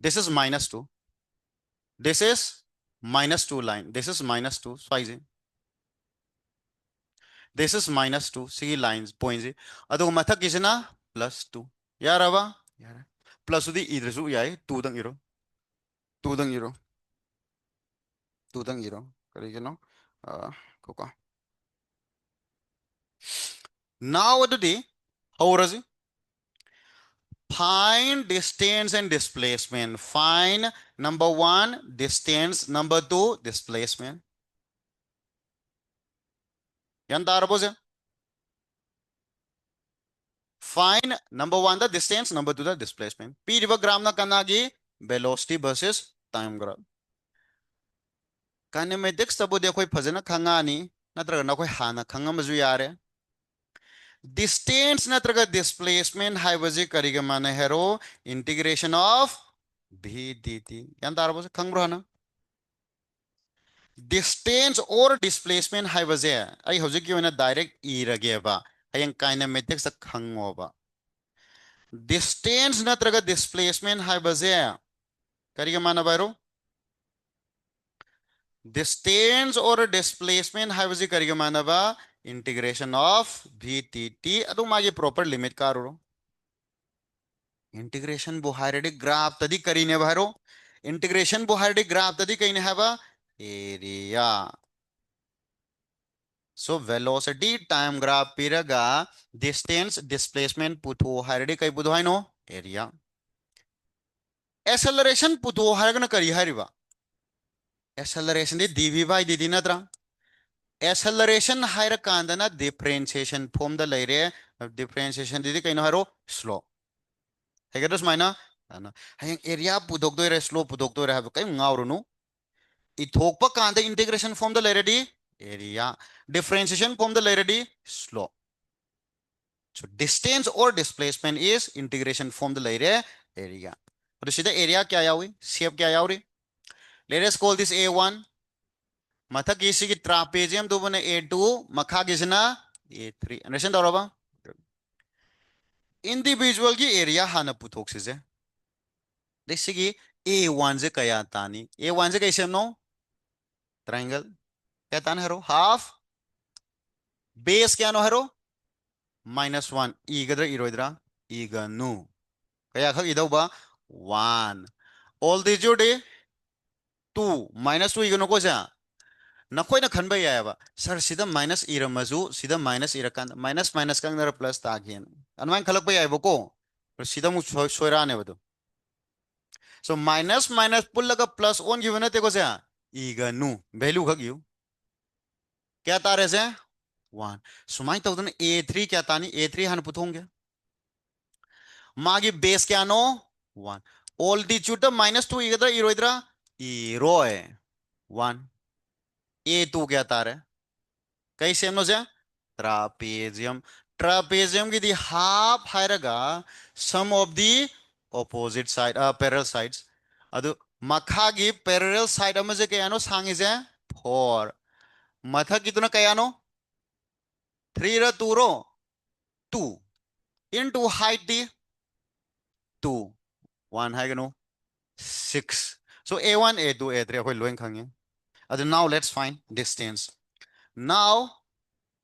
This is minus two. This is minus two line. This is minus two. Spicy. This is minus two. See lines points. अदो मथा Kisna plus two. यार अब यार plus उदी इधर सु यार two तंग इरो two तंग इरो two tang iro kari no koka now what do they how was it find distance and displacement find number one distance number two displacement yan tarbo se Find number one the distance, number two the displacement. P river gram na kanagi velocity versus time graph. Kinematics tabu de koi phajana khangani natraga na koi hana khangamazu yare. Distance natraga displacement haibaji kariga mana hero integration of v dt. Yan tarabo khangbro hana. Distance or displacement haibaje ai hojik ki ona direct irageba. Hayang kinematics khangoba. Distance natraga displacement haibaje kariga mana bayro. Distance or displacement haibaji kariga mana ba integration of vtt adu magi proper limit karo. Integration buhairedi graph tadi karine bharo. Integration buhairedi graph tadi kaine haba area. So velocity time graph piraga distance displacement putu hairedi kai budu haino area. Acceleration putu hairagana kari hariba. Acceleration di dv by dt natra. Acceleration haira kandana differentiation form the laire differentiation di kaino haro slow. Hegadus maina ana hayang area pudok do re slow pudok do re have kai ngawrunu. Ithokpa kanda integration form the laire di area. Differentiation form the laire di slow. So distance or displacement is integration from the layer area. तो सीधा area क्या आया हुई shape क्या आया हुई let us call this A1 मथा किसी की trapezium तो बने A2 मखा किसना A3 understand दौरा individual की area हाना पुथोक से जैसे कि A1 से क्या तानी A1 से कैसे हम नो triangle क्या तान हरो half base क्या नो हरो -1 E गदर इरोइद्रा E गनु क्या खग इधर बा 1 all the jude 2 -2 igano ko sa nakoy na khanba yaba sir sida minus iramazu sida minus irakan minus minus kang na plus ta again anman khalak ba yaba ko pero sida mu soira ne bado so minus minus pull laga plus on given te ko sa iganu value khag yu क्या तारे से 1 सुमाई तो a3 क्या तानी a3 हन पुथोंगे मागी base क्या no 1 all the chuta -2 igada iroidra iroe 1 a2 क्या तारे कई सेम नो से trapezium trapezium की दी half हायरगा sum of the opposite side parallel sides अदु मखागी parallel side अमजे के यानो सांगे से 4 मथा कितना कयानो 3 रा 2 रो 2 into height दी 2 1 है गनो 6 so a1 a2 a3 अखोई लोइंग खांगे अदु now let's find distance now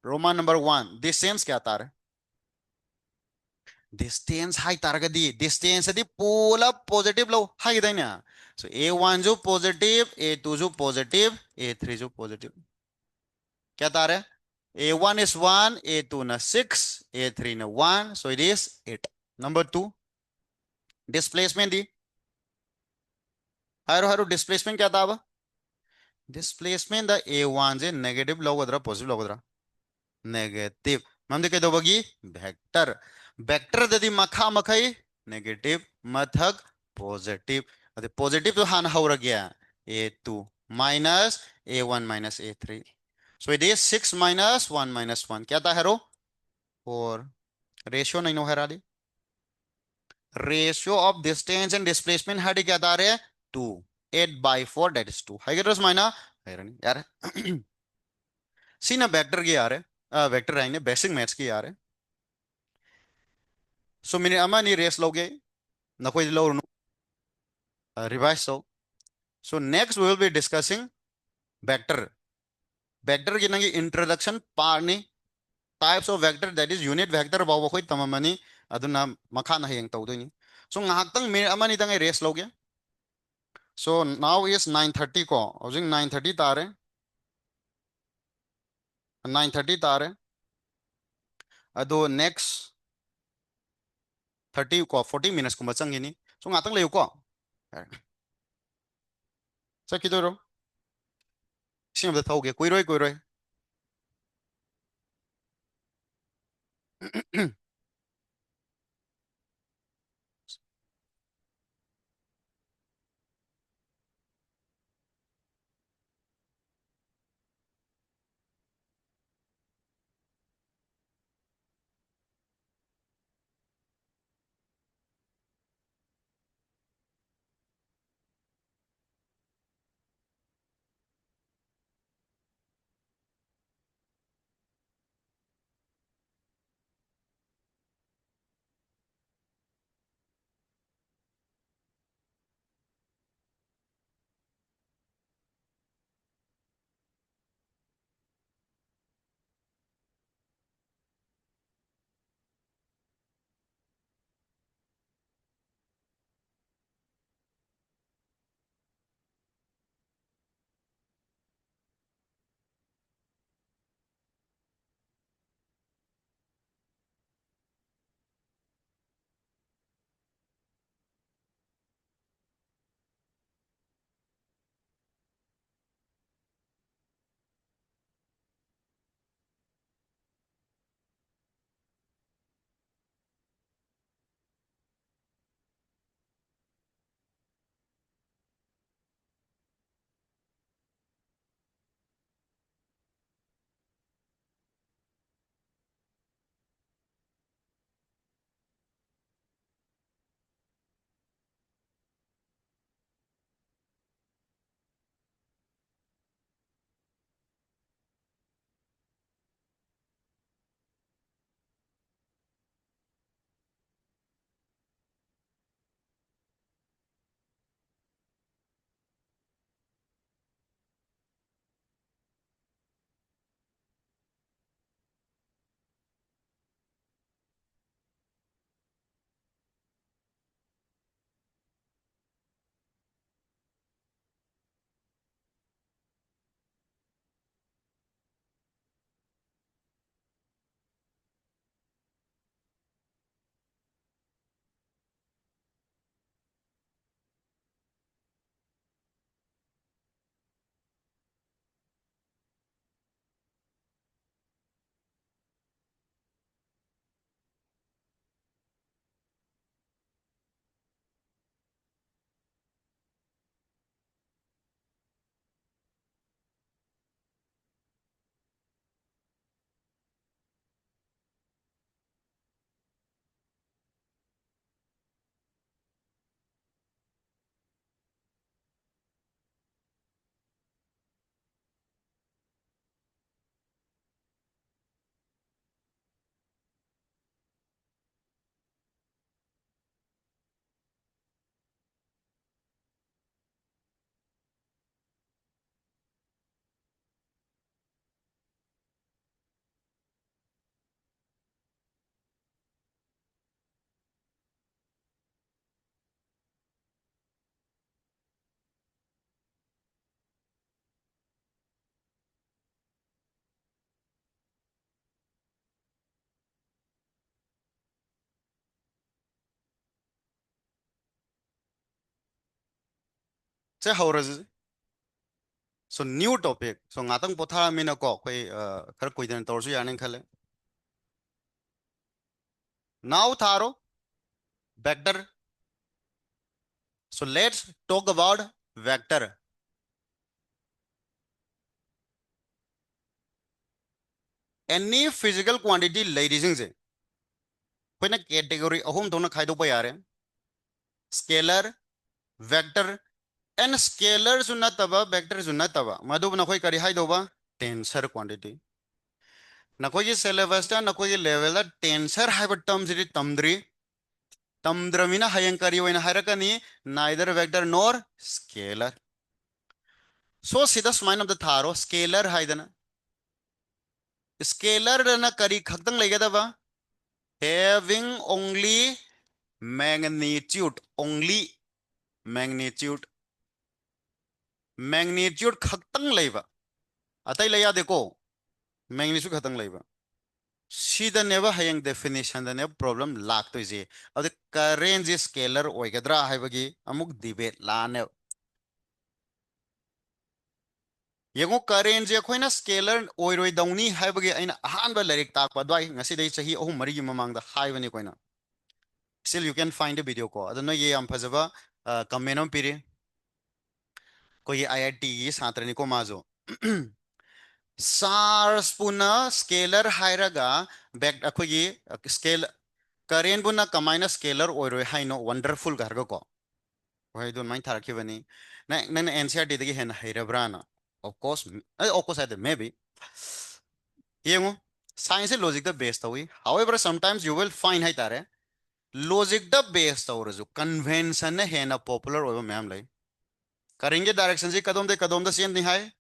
Roman number 1 distance क्या तार distance high target di distance di pola positive low high danya so a1 जो positive a2 जो positive a3 जो positive क्या तार है a1 is 1 a2 na 6 a3 na 1 so it is 8 number 2 displacement di हारो हारो displacement क्या था अब displacement the a1 J negative low गदरा positive low गदरा negative मम के दो बगी वेक्टर वेक्टर ददी मखा मखई नेगेटिव मथक पॉजिटिव अरे पॉजिटिव तो हान हो गया a2 minus a1 minus a3 so it is 6 minus 1 minus 1 क्या था हेरो 4 रेशियो नहीं नो हेरा the ratio of distance and displacement हडी क्या था रे 2 8 by 4 that is 2 high Gators माइना यार सीना वेक्टर की यार वेक्टर आएंगे बेसिक मैथ्स की यार so minute ama ni race loge na koi lo revise so next we will be discussing vector vector ki nangi introduction part ni types of vector that is unit vector ba koi tamamani aduna makha na heng tawdo ni so ngahak tang minute ama ni tang race loge so now is 9:30 ko hojing 9:30 tare 9:30 tare ado next 30 ko 40 minutes ko machangini so ngatang leyo ko sa kidoro sim da thauge koiroi से हौरज so new topic so ngatang potha mina ko koi khar koi den tor su yanin khale now tharo vector so let's talk about vector any physical quantity ladies and कोई ना category ahum dona khai do pa yare scalar vector and scalar su na taba vector su na taba madu na koi kari hai do ba tensor quantity na koi syllabus ta na koi level da tensor hai ba term siri tamdri tamdramina hayankari oina harakani neither vector nor scalar so sida sumain of the tharo scalar haidana scalar na kari khakdang legada ba having only magnitude magnitude khakdang leba atai leya deko magnitude khakdang leba sida neba hayang definition da ne problem lakto je ade current is scalar oigadra haibagi amuk debate la ne yengo current je khoina scalar oiroi dawni haibagi aina ahanba larik takpa dwai ngasi dei chahi ahum mari gi mamang da haibani koina still you can find a video ko adano ye am phajaba comment on piri ko ye IIT gi satrani ko majo SARS puna scalar hairaga back akhogi scale current puna kamaina scalar oiroi haino wonderful garga ko why don't mind tharaki bani na NCERT dagi hen hairabrana of course I maybe yengo science and logic the base tawi however sometimes you will find hai tare logic the base tawraju convention ne hena popular oiba ma'am lai करेंगे direction से कदम the same नहीं है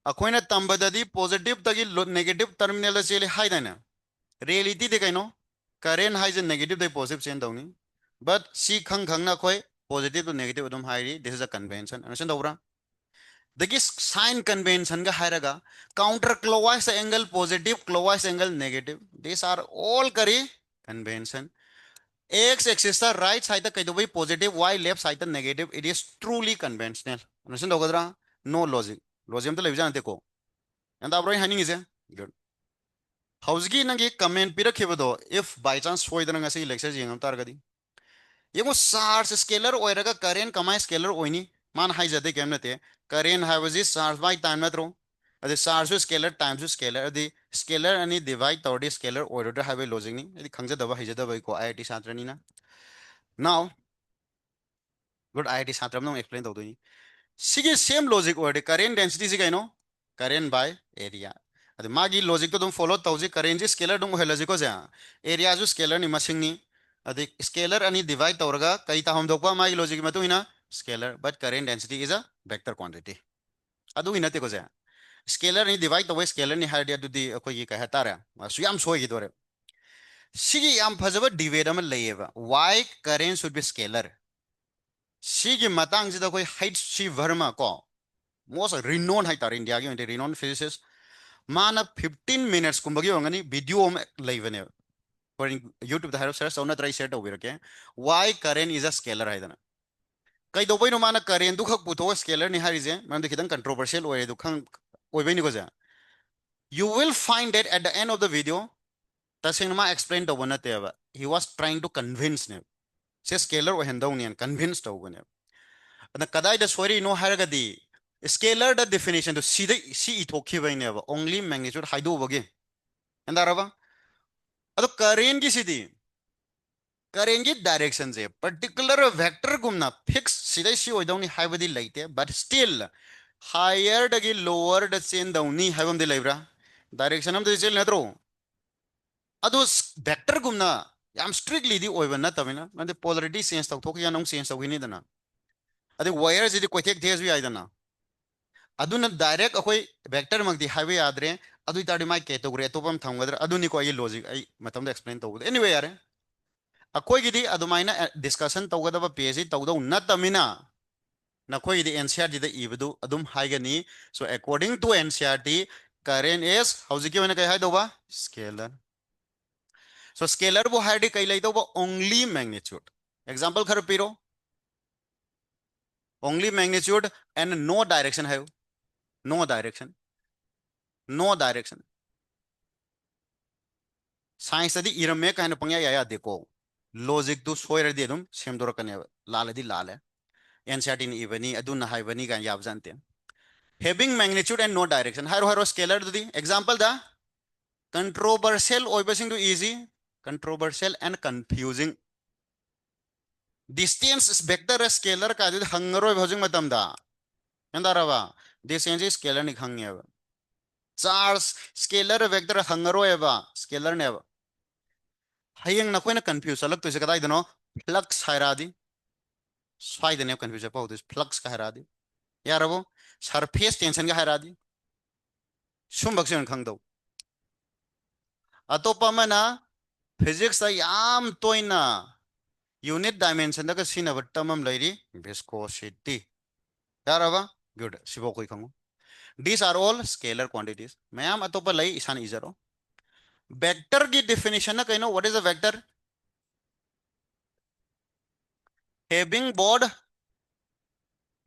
अखोइना तंबददी positive तगी negative terminal चेले हाय दाना रियलिटी दे कइनो करेंट हाय जे नेगेटिव दे पॉजिटिव चेंज दउनी बट सी खंग खंग ना खोय पॉजिटिव टू नेगेटिव अदम हायरी this is a convention understand दौरा दगी साइन कन्वेंशन का हायरगा counter clockwise angle positive clockwise angle negative this are all करी convention X axis the right side the kaido positive y left side the negative it is truly conventional understand dogadra no logic logic to levijan te ko and abro haning is good howsgi nangi comment pira khibado if by chance soidana ngasi lecture jengam targadi yengo charge scalar oiraga current kamai scalar oini man haijade kemnate current havaji charge by time metro adi charge scalar times scalar adi scalar ani divide tawdi scalar oirada have logic ni adi khangja daba haijada bai ko IIT satrani na now good IIT satram no explain tawduni sige same logic orde current density is kaino current by area adi magi logic to dum follow tawji current is scalar dum hela ko ja area ju scalar ni masing ni adi scalar ani divide tawraga kai ta hom dokpa magi logic matu ina scalar but current density is a vector quantity adu ina te ko ja scalar ni divide tawai scalar ni hard adu di ko yi ka hatara su yam soi gi dore sige yam phajaba debate am layeba why current should be scalar sige matang jida koi height si verma ko most renowned hai tar india gi renowned physicist mana 15 minutes kumbagi ongani video om live ne for youtube the search sauna try set over okay why current is a scalar haidana kai do boy no mana current du khak puto scalar ni hari je man de kidan controversial oy du khang oy bai ni ko ja you will find that at the end of the video tasing ma explain to bona te ba he was trying to convince ne se scalar o henda union convinced to bone ana kadai da sorry no haragadi scalar the definition to see the see it okay bai ne ba only magnitude haidu bage enda raba ado current ki sidi करेंगे direction से particular vector घूमना fix सीधे सी हो जाऊनी हाइबदी लाइते but still higher डगी लोअर ड चेन दाउनी हाइबम दे लाइब्रा डायरेक्शन हम दे चेल नत्रो अदो वेक्टर घूमना याम स्ट्रिक्टली दी ओइबन नतबिना नंदे पोलरिटी चेंज तौ थोक या नों चेंज तौ हिनी दना अदे वायर जिदि कोइथेक थेस भी आइदना अदुना डायरेक्ट अखोई वेक्टर मगदी हाइवे यादरे अदुई ताडी माइ कैटेगरी अतोपम थंगदर अदुनी को आई लॉजिक आई मतम दे एक्सप्लेन तौ एनीवे यारे अखोइगिदी अदुमाइना डिस्कशन तौगदब पेज तौदौ नतमिना नखोइगिदी एनसीईआरटी द इबदु अदुम हाइगनी so according to NCERT current is हौजिकी वना कय हाइदोबा स्केलर सो स्केलर बो हाइडी कय लैदोबा ओनली मैग्नीट्यूड एग्जांपल खर पिरो only magnitude and no direction है, no direction, no direction. Science दी इरमे कहने पंग्या या देखो लॉजिक तो सोयर दी तुम सेम दोर कने लाल दी लाल है एनसीईआरटी ने इवनी अदुन हाइवनी का याब जानते हैं having magnitude and no direction हारो हारो स्केलर दी एग्जांपल दा controversial ओइबसिंग to easy controversial and confusing distance vector scalar का दी हंगरो भजिंग मतम दा यंदारवा distance scalar नि हंगे चार्ज स्केलर वेक्टर हंगरो एबा स्केलर ने हयंग नखोइना कंफ्यूज अलग तो कदाई दनो फ्लक्स हायरादी स्वाइदने कंफ्यूज पाउदे फ्लक्स का हायरादी यारबो सरफेस टेंशन का हायरादी सुमबक्से खंगदो अतोपमना फिजिक्स याम तोइना यूनिट डायमेंशन दा सिनब तमम लैरी विस्कोसिटी यारबा गुड सिबो कोई खंगो these are all scalar quantities ma'am अतोप लै इसान इजरो वेक्टर की डेफिनेशन ना कहिनो what is a vector having both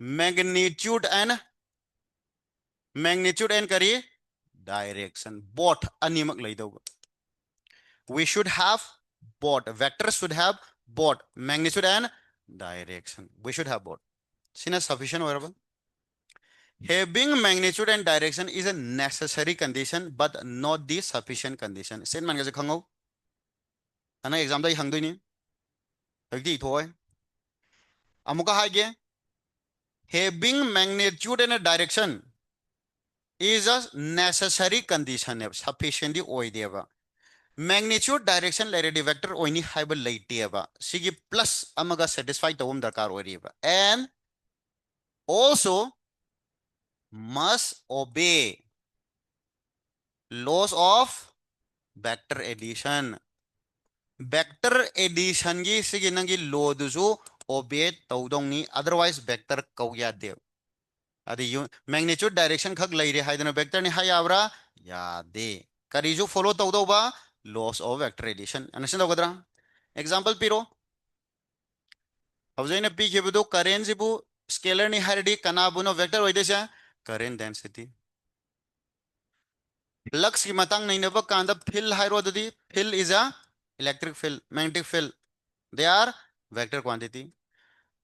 magnitude and करिए direction both अनिमक लई दो we should have both vectors should have both magnitude and direction we should have both sina sufficient variable having magnitude and direction is a necessary condition but not the sufficient condition sen man ga khango ana exam dai hangdoi ni hagdi thoi amuka haige having magnitude and a direction is a necessary condition sufficient oideba magnitude direction layer vector oini hybrid laiteba sigi plus amaga satisfy tawum darkar oiriba and also must obey laws of vector addition vector addition gi sigi nangi law duzu obey tawdongni otherwise vector kawya de adi magnitude direction khak laire haidana vector ni hayabra ya de karizu follow tawdoba laws of vector addition understand dogadra example piro हवजैन पी खेबदो current सिबु scalar नि हारडी कनाबुनो vector ओइदेसा current density flux की मतंग नैनब कांदा फिल हाइरो ददी field is a electric field magnetic field they are vector quantity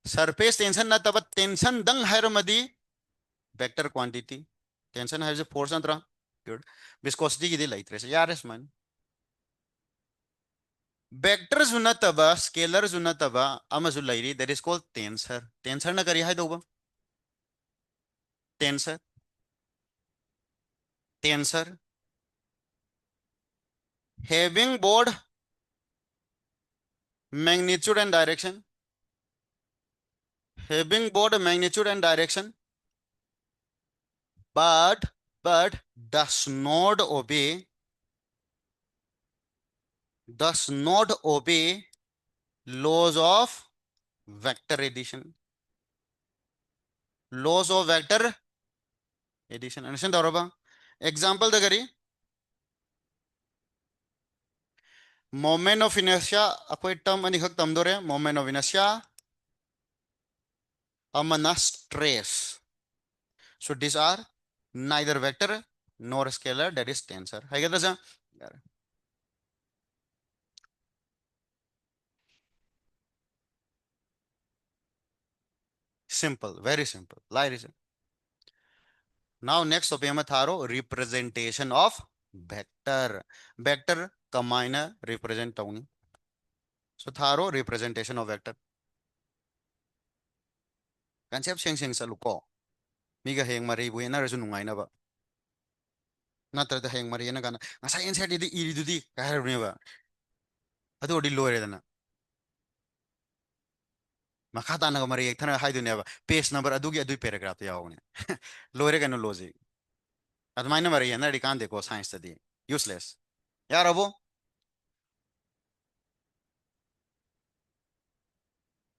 surface tension न तब टेंशन दंग हाइरो मदी वेक्टर क्वांटिटी टेंशन हाइज फोर्स अंतरा गुड विस्कोसिटी की दे लाइट्रेस यार इस मन वेक्टर जु नतब स्केलर जु नतब अमजु लाइरी that is called tensor tensor न करी हाइदोबा tensor tensor having both magnitude and direction having both magnitude and direction but does not obey laws of vector addition laws of vector addition understand दारोबा example the करी moment of inertia अकोई term अनि खक तम दोरे moment of inertia amana stress so these are neither vector nor scalar that is tensor है क्या दसा simple very simple lie reason now next topic में थारो representation of vector vector कमाइना represent तौनी so थारो representation of vector concept Seng सलुको मीगा हेंग मरी बुए ना रजु नुंगाई ना बा नत्र हेंग मरी ना गाना ngasa insert di iri dudi kahar ne ba adu odi lore dana makha ta na mari ek thana hai du ne ba page number adu gi adu paragraph ya ho ne lore gano logic admaina mari na di kan देखो science study useless यार अब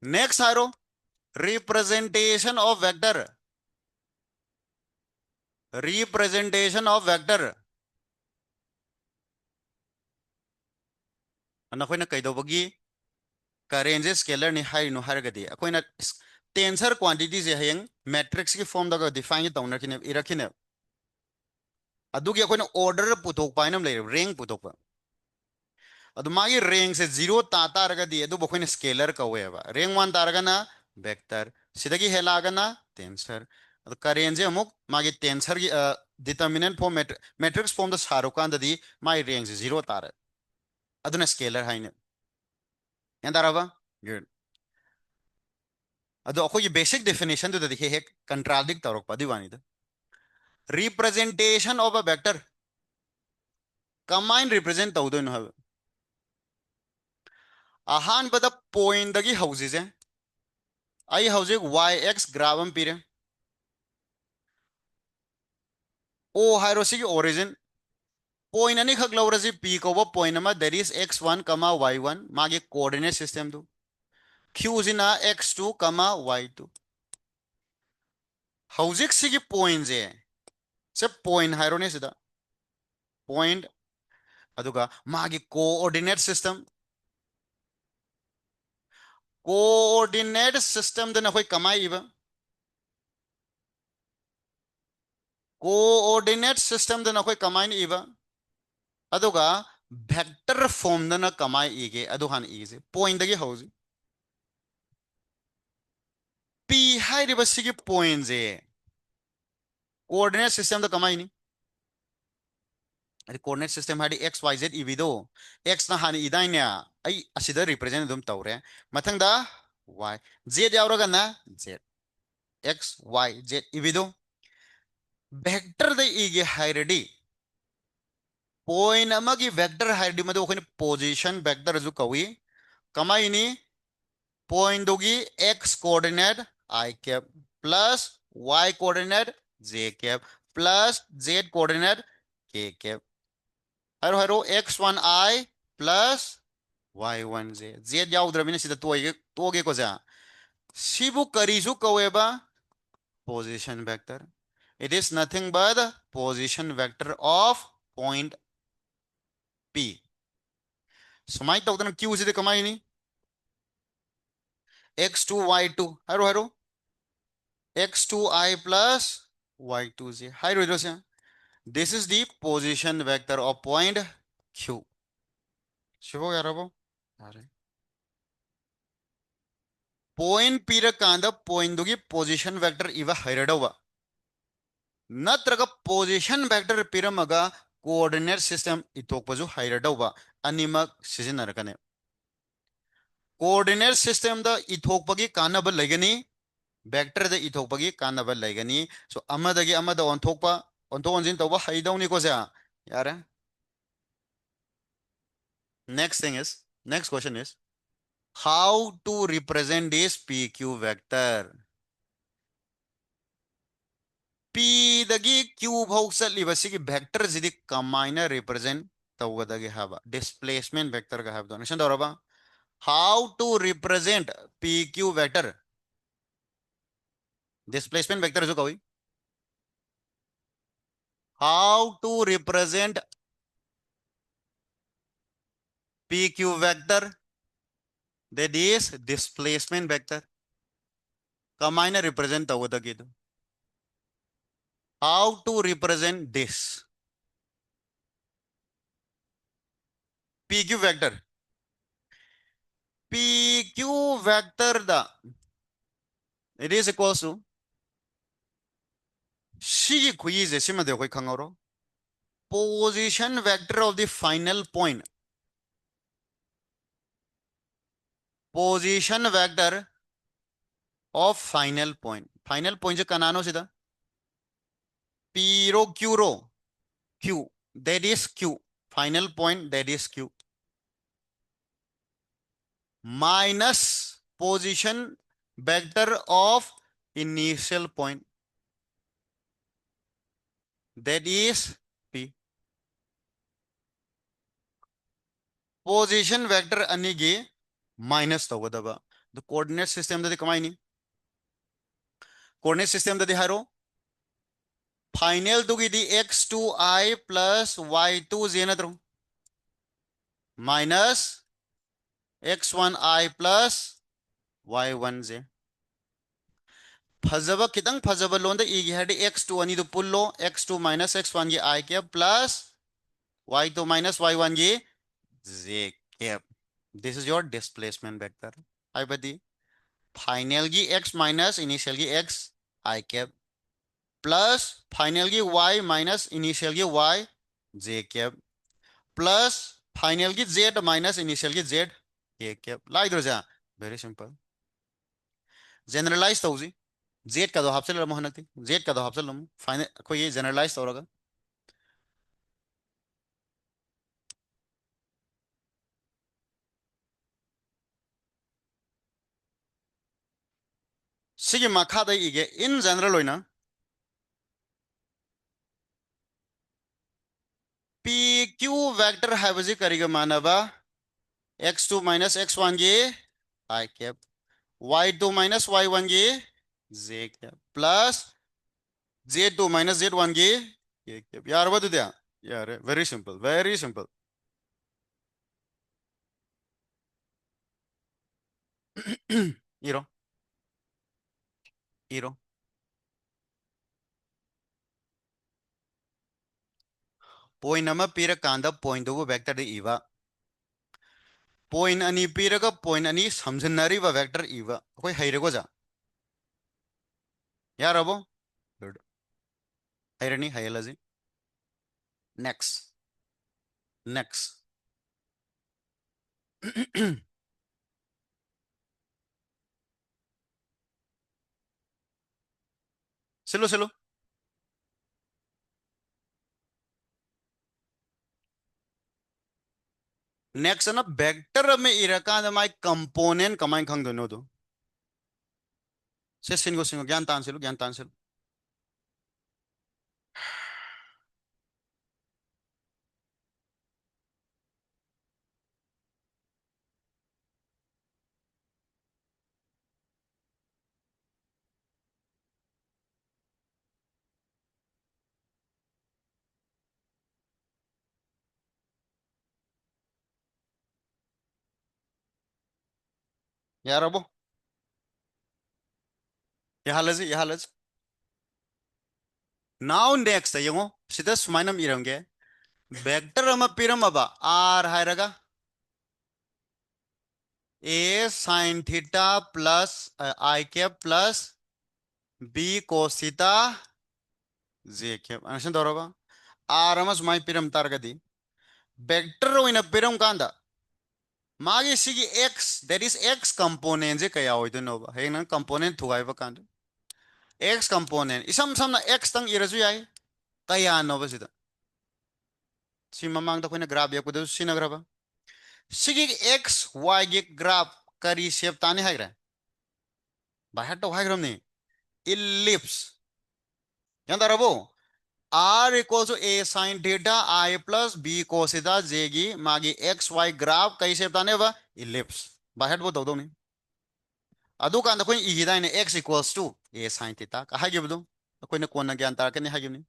next आरो representation of vector representation of vector अन अखोइना कैदोबगी करेंजे scalar नि हाइ नो हारगदी अखोइना टेंसर क्वांटिटी से हयंग मैट्रिक्स की फॉर्म दगा डिफाइन तौनरखिने इरखिने अदुगी अखोइना ऑर्डर पुथोकपा हाइना ले रैंक पुथोकपा अदु मागी रैंक से 0 तारगदी अदु बखोइना स्केलर कवेबा रैंक 1 तारगना वेक्टर सिदगी हेलागना टेंसर अदु करेंजे अमुक मागी टेंसर की डिटरमिनेंट फॉर्म मैट्रिक्स फॉर्म द सारुकांददी मागी रैंक से 0 तार अदुना स्केलर हाइना यंदारबा गुड अदु अखोगी बेसिक डेफिनेशन दु ददी हे कंट्राडिक्ट तौरक पदी वानी the representation of a vector कमाइन रिप्रेजेंट तौदोइनो हब अहानबद पॉइंट दगी हौजिजे आई हौजिक वाई एक्स ग्राफ अम पीरे ओ हाइरो सिगी ओरिजिन पॉइंट अनि खक लौरजी पी को पॉइंट अमा दैट इज x1 y1 मागे कोऑर्डिनेट सिस्टम दु q जिना x2 y2 हौजिक सिगी पॉइंट से पॉइंट हाइरोने सिदा पॉइंट अदुगा मागे कोऑर्डिनेट सिस्टम दना कोई कमाई इबा कोऑर्डिनेट सिस्टम दना कोई कमाई इबा अदुगा वेक्टर फॉर्म दना कमाई इगे अदु हान इगे पॉइंट दगी हौजी पी हाइरिबा सिगी पॉइंट जे कोऑर्डिनेट सिस्टम द कमाई नि कोऑर्डिनेट सिस्टम हादी एक्स वाई जेड इबिदो एक्स ना हानि इदाइने आई असिदा रिप्रेजेंट दुम तौरे मथंगदा वाई जेड यावरगा ना जेड एक्स वाई जेड इबिदो वेक्टर द इगे हाइरडी पॉइंट अमगी वेक्टर हाइरडी मदो कोइन पोजीशन वेक्टर जु कवी कमाइनी पॉइंट दोगी x coordinate i cap plus y coordinate j cap plus z coordinate k cap हरो हरो x1i प्लस y1j z याउद्रबिना सिदा तोगे को जा सिबु करीजु कवेबा position vector it is nothing but the position vector of point p सुमाई तौदन q सिदे कमाई नि x2 y2 हरो हरो x2i plus y2j हरो हरो से this is the position vector of point q शिवो यारबो अरे पॉइंट पीरकांद पॉइंट दुगी पोजीशन वेक्टर इवा हैरडवा नत्रग पोजीशन वेक्टर पीरमगा कोऑर्डिनेट सिस्टम इथोकपजु हैरडवा अनिमक सिजनरकने कोऑर्डिनेट सिस्टम द इथोकपगी कानब लेगनी वेक्टर द इथोकपगी कानब लेगनी सो अमदगी अमद ओनथोकपा ओनथो ओनजिन तौबा हैदौनी को जा यार next question is how to represent this pq vector p दगी q भौ चलीबसिगी वेक्टर जिदी कमाइना रिप्रेजेंट तौगदगी हाबा डिस्प्लेसमेंट वेक्टर का हाबदो नशन दौरबा how to represent pq vector displacement vector जो कही how to represent pq vector that is displacement vector कमाइना represent तौगदगी दो how to represent this pq vector pq vector da it is equals to सी खुईजे सिमदे कोई खंगरो position vector of the final point position vector of final point जो कनानो सीधा p रो q रो q that is q final point that is q minus position vector of initial point that is p position vector अनिगे minus तौगदबा द coordinate system दे कमाइनी कोऑर्डिनेट सिस्टम दे हारो फाइनल दुगी दी x2i plus y2j नत्रो माइनस x1i plus y1j फजब कितंग फजब लोन इगे है x2 अनि पुल्लो x2 माइनस x1 की आई cap plus y2 minus y1 की z cap this is your displacement vector आई बदी फाइनल की x माइनस इनिशियल की x i cap plus final की y माइनस इनिशियल की y j cap plus final की z माइनस इनिशियल की z k cap like जा very simple generalize तौजी z का दो हाफसल मोहनती z का दो हाफसल फाइनल को ये जनरलाइज तौरगा सिगे मखादा इगे इन जनरल होइना pq वेक्टर हाइबजी करिगा मानबा x2 माइनस x1 की i cap y2 minus y1 की j cap plus j2 minus z1 की k कैप यार बदु दिया यार वेरी सिंपल इरो इरो पॉइंट नंबर पीर कांदा पॉइंट दो वेक्टर इवा पॉइंट अनि पीरगा पॉइंट अनि समझनरीबा वेक्टर इवा कोई हैरेगो जा यार अबो गुड हैरनी हैलजी नेक्स्ट नेक्स्ट चलो चलो नेक्स्ट ना वेक्टर में इरकान माय कंपोनेंट कमाई खंग दोनो दो से सिंगो ज्ञान तान सिलो यार अबो यहालज नाउ नेक्स्ट यंगो सिदा सुमाइनम इरंगे वेक्टर अमा पिरम अबा आर हायरगा a sine theta plus i cap plus b cos theta j cap अंशन दौरबा आर अमा सुमाइ पिरम तारगदी वेक्टर ओइना पिरम कांदा मागे सिगी x that is x component जे कया होइदोनोबा हेन component थुगाइबा कांदा x component isam samna x tang irazu yai kaya no ba sida si mamang da koina graph yakudu sinagraba sigi x y ge graph kari shape tani haigra bahar to haigram ni ellipse yanda rabo r equals to a sin theta I plus b cos theta j gi magi x y graph kai shape tani ba ellipse bahar bo do ni adu kan da koin igida ni x equals to a sin theta ka hagibdu koina konna gyan tar kan hagibni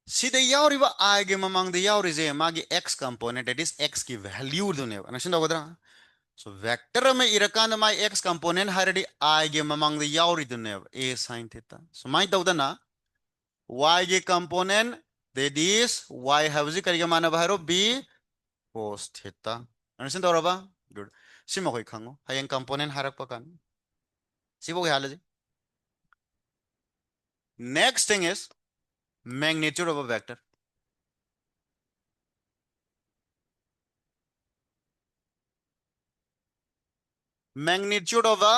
सिदा यावरिबा I गे ममांग दे यावरिजे मागी x component that is x की value दुने नशिन दगदरा so vector में इरकान माई x component Hardi I गे ममांग दे यावरि दुने a sin theta so my दगदना y gay component that is y have जी करिगे माना बाहरो b cos theta नशिन दगरबा good सिमा कोई खंगो हायंग component Harak पकान सिबो के हाल जी next thing is magnitude of a vector magnitude of a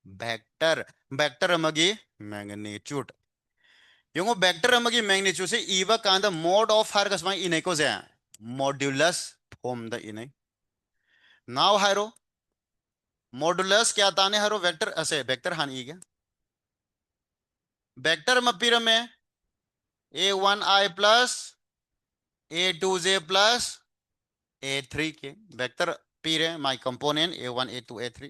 vector amagi magnitude yung vector amagi magnitude se iba kanda mode of har kasma inay ko ze modulus form the inay now haro modulus क्या ताने हरो vector असे vector हानि गया vector मपीर में a1i plus a2j plus a3 के vector पीरे माय component a1 a2 a3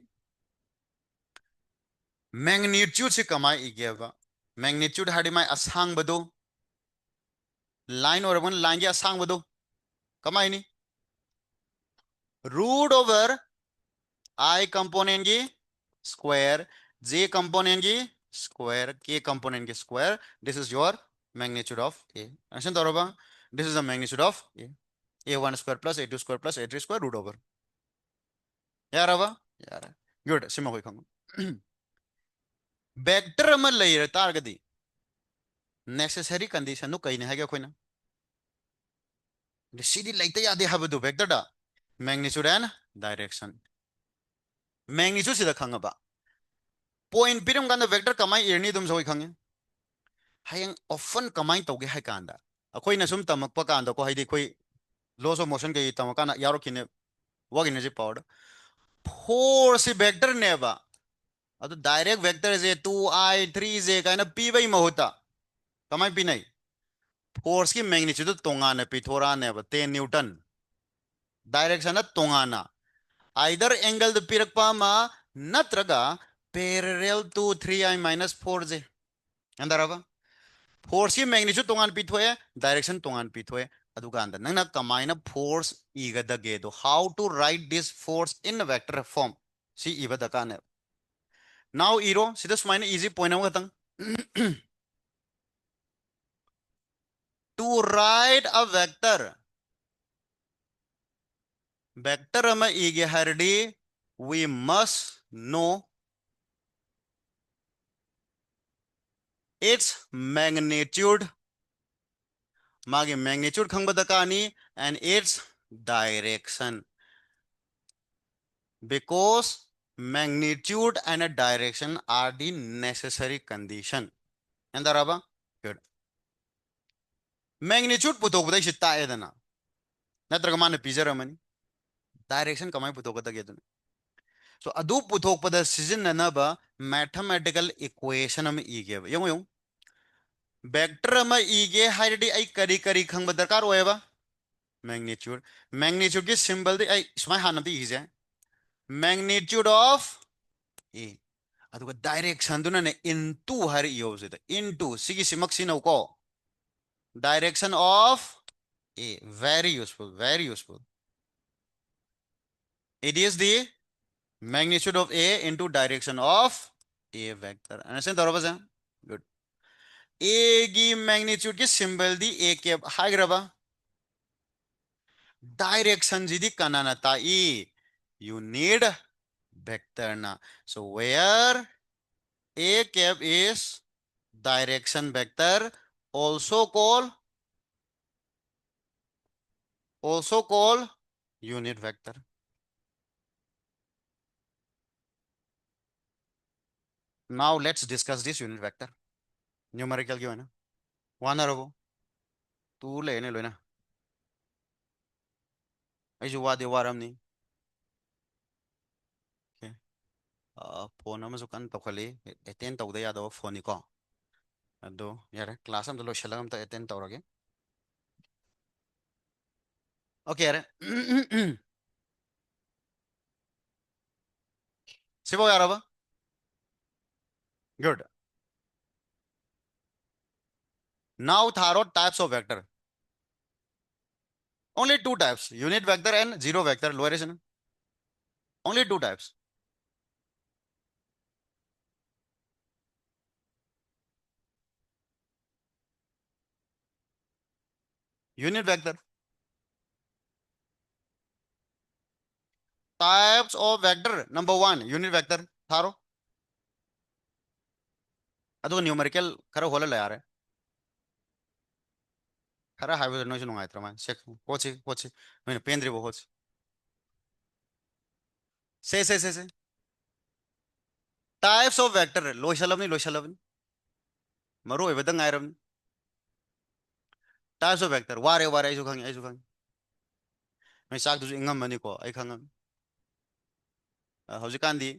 magnitude से कमाई इगेबा मैग्नीट्यूड हाडी माय असांग बदो लाइन और वन लाइन के असांग बदो कमाई नहीं रूट ओवर I कंपोनेंट की स्क्वायर J component की square, K component की square. This is your magnitude of A. Understand Doraba? This is the magnitude of A. A1 square plus A2 square plus A3 square root over. Yaraba? Yara. Good. Sima koi khang. Vector ama layer targadi. Necessary condition no kai ne hai kya koi na. The CD laite yade habadu vector da. Magnitude and direction. Magnitude sida khang ba. Point piram ganda vector kamai irni dum soi khang. Hayang often kamai toge hai kanda. Akoi na sum tamak pa kanda ko hai di koi laws of motion ke tamak kana yaro kine work energy power. Force vector neba. Ado direct vector is a 2i 3j kind of p by mahuta. Kamai pi nahi. Force की magnitude तोंगाना पिथोरा ने 10 newton डायरेक्शन तोंगाना either angle the pirakpama natraga parallel to 3i minus 4j अंदरवा force की magnitude तोंगान पिथोए direction तोंगान पिथोए अदुगा अंदर नंगना कमाइना force इगदगे दो how to write this force in vector form si ibadaka now iro sida sumaina easy point amatang to write a vector ama ige hardi we must know its magnitude magi magnitude khangbadakani and its direction because magnitude and a direction are the necessary condition and daraba good magnitude putokbada shitta edana natraga man pijaramani direction kamai putokadageduna so adu putokpada sijinnanaba mathematical equation am igeba yong vector ama ige hairdi ai kari kari khangba darkar hoyeba magnitude magnitude ki symbol di ai smai hanam di ije magnitude of a aduga direction duna ne into hari yose da into sigi simak sino ko direction of a very useful it is the magnitude of a into direction of a vector understand daraba good a की magnitude की symbol the a के हाइग्रबा direction ji the kanana ta e you need vector na so where a cap is direction vector also call unit vector now let's discuss this unit vector numerical क्यों है ना one रहो तू लेने लो ना ऐसे वादे वारम नहीं फोन ꯑꯃꯁꯨ ꯀꯟꯅ ꯇꯧꯈꯠꯂꯤ ꯑꯦꯇꯦꯟ ꯇꯧꯗ ꯌꯥꯗꯕ ꯐꯣꯟꯅꯤꯀꯣ ꯑꯗꯣ ꯌꯥꯔꯦ ꯀ꯭ꯂꯥꯁ ꯑꯝꯇ ꯂꯣꯏꯁꯤꯜꯂꯒ ꯑꯝꯇ ꯑꯦꯇꯦꯟ ꯇꯧꯔꯒꯦ ꯑꯣꯀꯦ ꯌꯥꯔꯦ ꯁꯤꯐꯥꯎ ꯌꯥꯔꯕ good now tharo types of vector only two types unit vector and zero vector lower is only two types unit vector types of vector number 1 unit vector tharo ꯑꯗꯨꯒ न्यूमेरिकल खरा ꯍꯣꯜꯂ ꯌꯥꯔꯦ खरा ꯍꯥꯏꯕꯗ ꯅꯣꯏꯁꯨ ꯅꯨꯡꯉꯥꯏꯇ꯭ꯔ ꯃꯥ ꯁꯦ ꯍꯣꯠꯁꯤ ꯅꯣꯏꯅ ꯄꯦꯟꯗ꯭ꯔꯤꯕ ꯍꯣꯠꯁꯤ से types of vector लोइसलबनी मरो ओइबदा ngairabni types of vector वारे आइसु खंग मैं चाक दुसु इंगम मनी को आई खंगम हौजिकांदी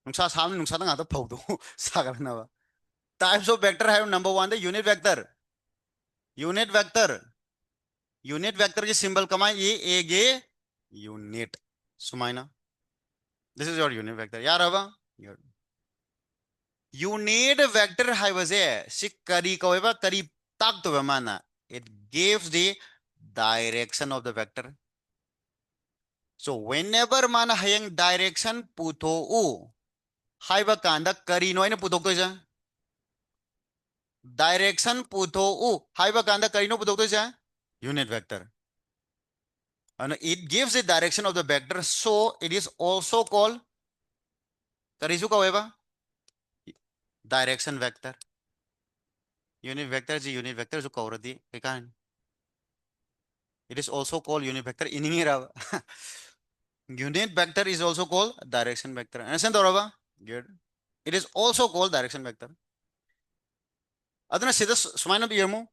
नुंसा सामने नुंसा दा ngata फौदो सागरनावा types of vector have number 1 the unit vector unit vector की symbol कमाई ये ए गे unit सुमाइना this is your unit vector यार हवा unit vector है वजे सिक करी कोएबा करी ताक तो बमाना it gives the direction of the vector so whenever mana hayang direction puto u हाइबा कांदा करी नो इन पुदोक तो जा डायरेक्शन पुथो उ हाइबा कांदा करी नो पुदोक तो जा unit vector and it gives the direction of the vector so it is also called karisu kaweba direction vector unit vector जो कवरदी एकान it is also called unit vector iningira unit vector is also called direction vector understand doraba good it is also called direction vector aduna sida sumaina biyamo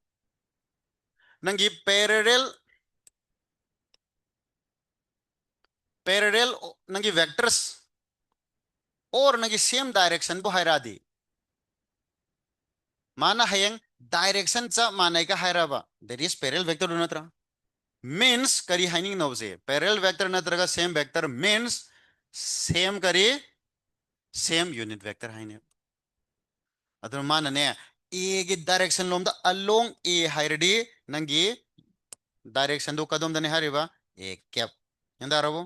nangi parallel nangi vectors or nangi same direction bo hairadi mana hayang direction cha mana ka hairaba there is parallel vector dunatra means करी हाइनिंग नवजे parallel vector नत्रगा same vector means same करी same unit vector हाइने other मानने ए गी direction लोमदा along ए हाइरडी नंगी डायरेक्शन दो कदम दने हारिबा ए कैप यंदारबो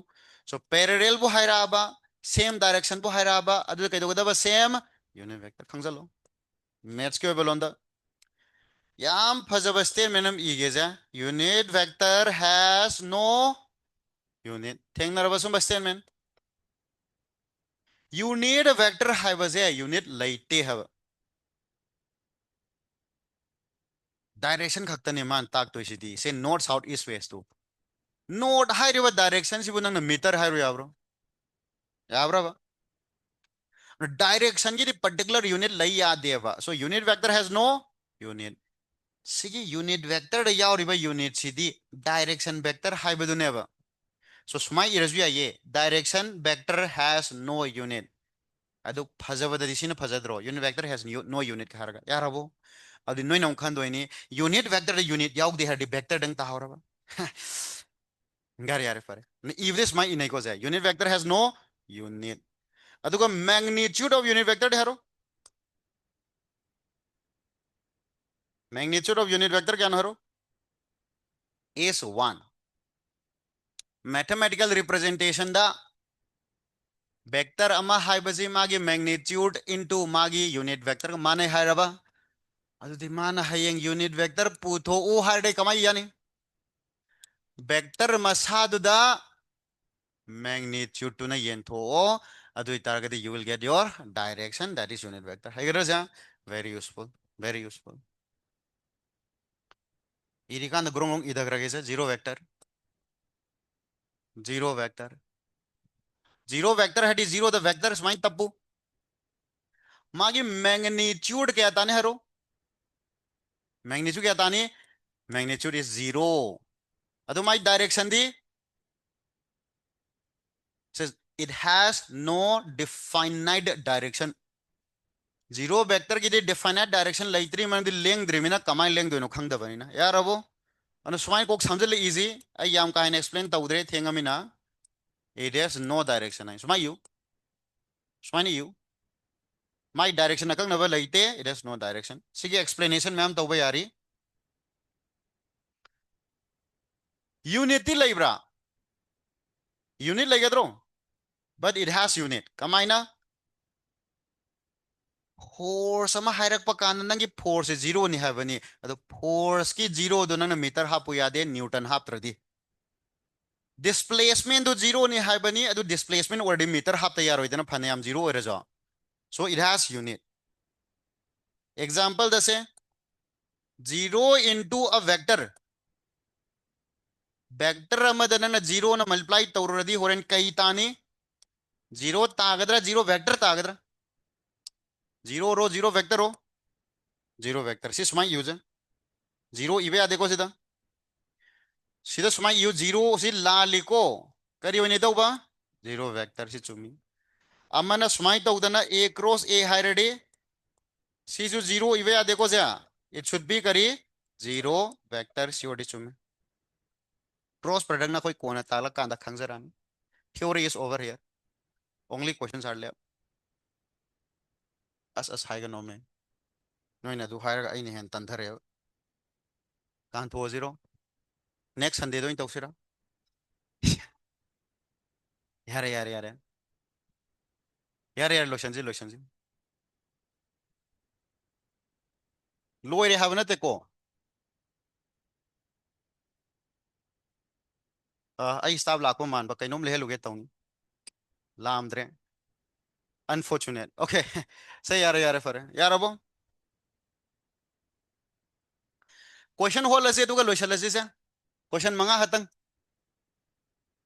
सो पैरेलल बो हाइराबा सेम डायरेक्शन बो हाइराबा अदु कैदोगदबा सेम यूनिट वेक्टर खंगजलो मैथ्स के बेलोंदा याम फजब स्टेटमेंट हम इगेजा unit vector has no unit थेंगनरबा सुम स्टेटमेंट यूनिट वेक्टर हाइबजे यूनिट लेते हब डायरेक्शन खक्तने मान ताक तो सिदी से नॉर्थ साउथ ईस्ट वेस्ट तो नॉर्थ हाइरिबा डायरेक्शन सिबु नंग मीटर हाइरो याब्रो याब्राबा डायरेक्शन की पर्टिकुलर यूनिट लई यादेबा so unit vector has no unit सिगी यूनिट वेक्टर यावरिबा यूनिट सिदी डायरेक्शन वेक्टर हाइबदुनेबा सो स्माई इरजु याये direction vector has no unit अदु फजबदि सिन फजद्रो unit vector has no unit खारगा याराबो अदु नोय नम खंदोइनी यूनिट वेक्टर यूनिट यावदे हरदि वेक्टर दंग ताहरबा गार यारे फरे इफ दिस माय इनै को जाय unit vector has no unit अदुगा मैग्नीट्यूड ऑफ यूनिट वेक्टर देहरो मैग्नीट्यूड ऑफ यूनिट वेक्टर क्या नहरो is 1 मैथमेटिकल रिप्रेजेंटेशन दा वेक्टर अमा हाइबजी मागी मैग्नीट्यूड इनटू मागी यूनिट वेक्टर माने हाइरबा अदुदि माना हयेंग यूनिट वेक्टर पुथो उ हाइदे कमाय यानी vector मसादुदा magnitude to na yentho adu target you will get your direction that is unit vector haigaraja very useful very useful irikan the grong idagrage zero vector zero vector zero vector hadi zero the vector is mine tabbu magi magnitude kya tane haro magnitude kya tane magnitude is zero adu my direction di says it has no definite direction zero vector की definite direction लाइत्री मन दी Laing द्रिमिना कमाई Laing दोनों खंग दबनी ना यार अबो अनु swine Coke समझले easy आई याम का इन explain ताउदरे थेंगमिना it has no direction I swine you my direction अकंग नव लाइते it has no direction सिगे explanation में हम ताउबे यारी unity लाइब्रा unit लाइगद्रो but it has unit कमाइना फोर्स अमा हाइरक पकान नंगी फोर्स जीरो नि हाबनी अदो फोर्स की जीरो दो नंग मीटर हापु यादे Newton हापत्रदी displacement do zero ni haibani adu displacement or meter hap ta yaro idana phanayam zero oirajo so it has unit example the say 0 into a vector amadana na zero na multiply tawradi horen kai tani zero tagadra zero vector tagadra zero रो zero vector रो zero vector sis my use zero ibe ade ko sida sida smai use zero si la liko kari woni tawba zero vector si chumi amana smai tawdana a cross a hierarchy सी जो zero इवे या देखो जा it should be करी zero vector सीओडी चुम cross product ना कोई कोना ताला कांदा खंगजरान theory is over here only questions are left अस हाइगा नो में नोइना दु हाइर आई ने हेन तंथरे कान थो जीरो नेक्स्ट संडे दोइन तौसिरा यारे यारे यारे यार यार लोशन जी लोरे हाव नते को आई स्टाफ लाको मान बा कइनोम लेहलुगे तौनी लामद्रे अनफॉर्चुनेट ओके से यार यार फरे यार अब क्वेश्चन होल असे दुगा लोशन असे से क्वेश्चन मंगा हतंग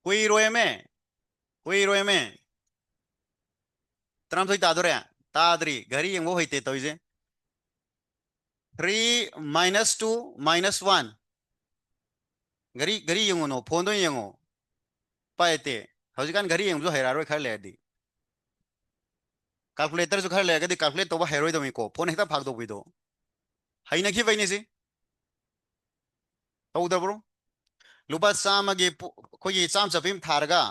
कुई रोए में तराम सोई तादोरे तादरी घरी यंगो होइते तोइजे 3 minus 2 minus 1 घरी यंगो नो फोन दो यंगो पाएते हौजिकान घरी यंगो हैरारो खर लेदी कैलकुलेटर जो खर लेगदी कैलकुलेट तो हैरोय दो को फोन हेता भाग दो बिदो हाइना की वैने से तौदब्रो लुपा चामगे खोई चाम चपिम थारगा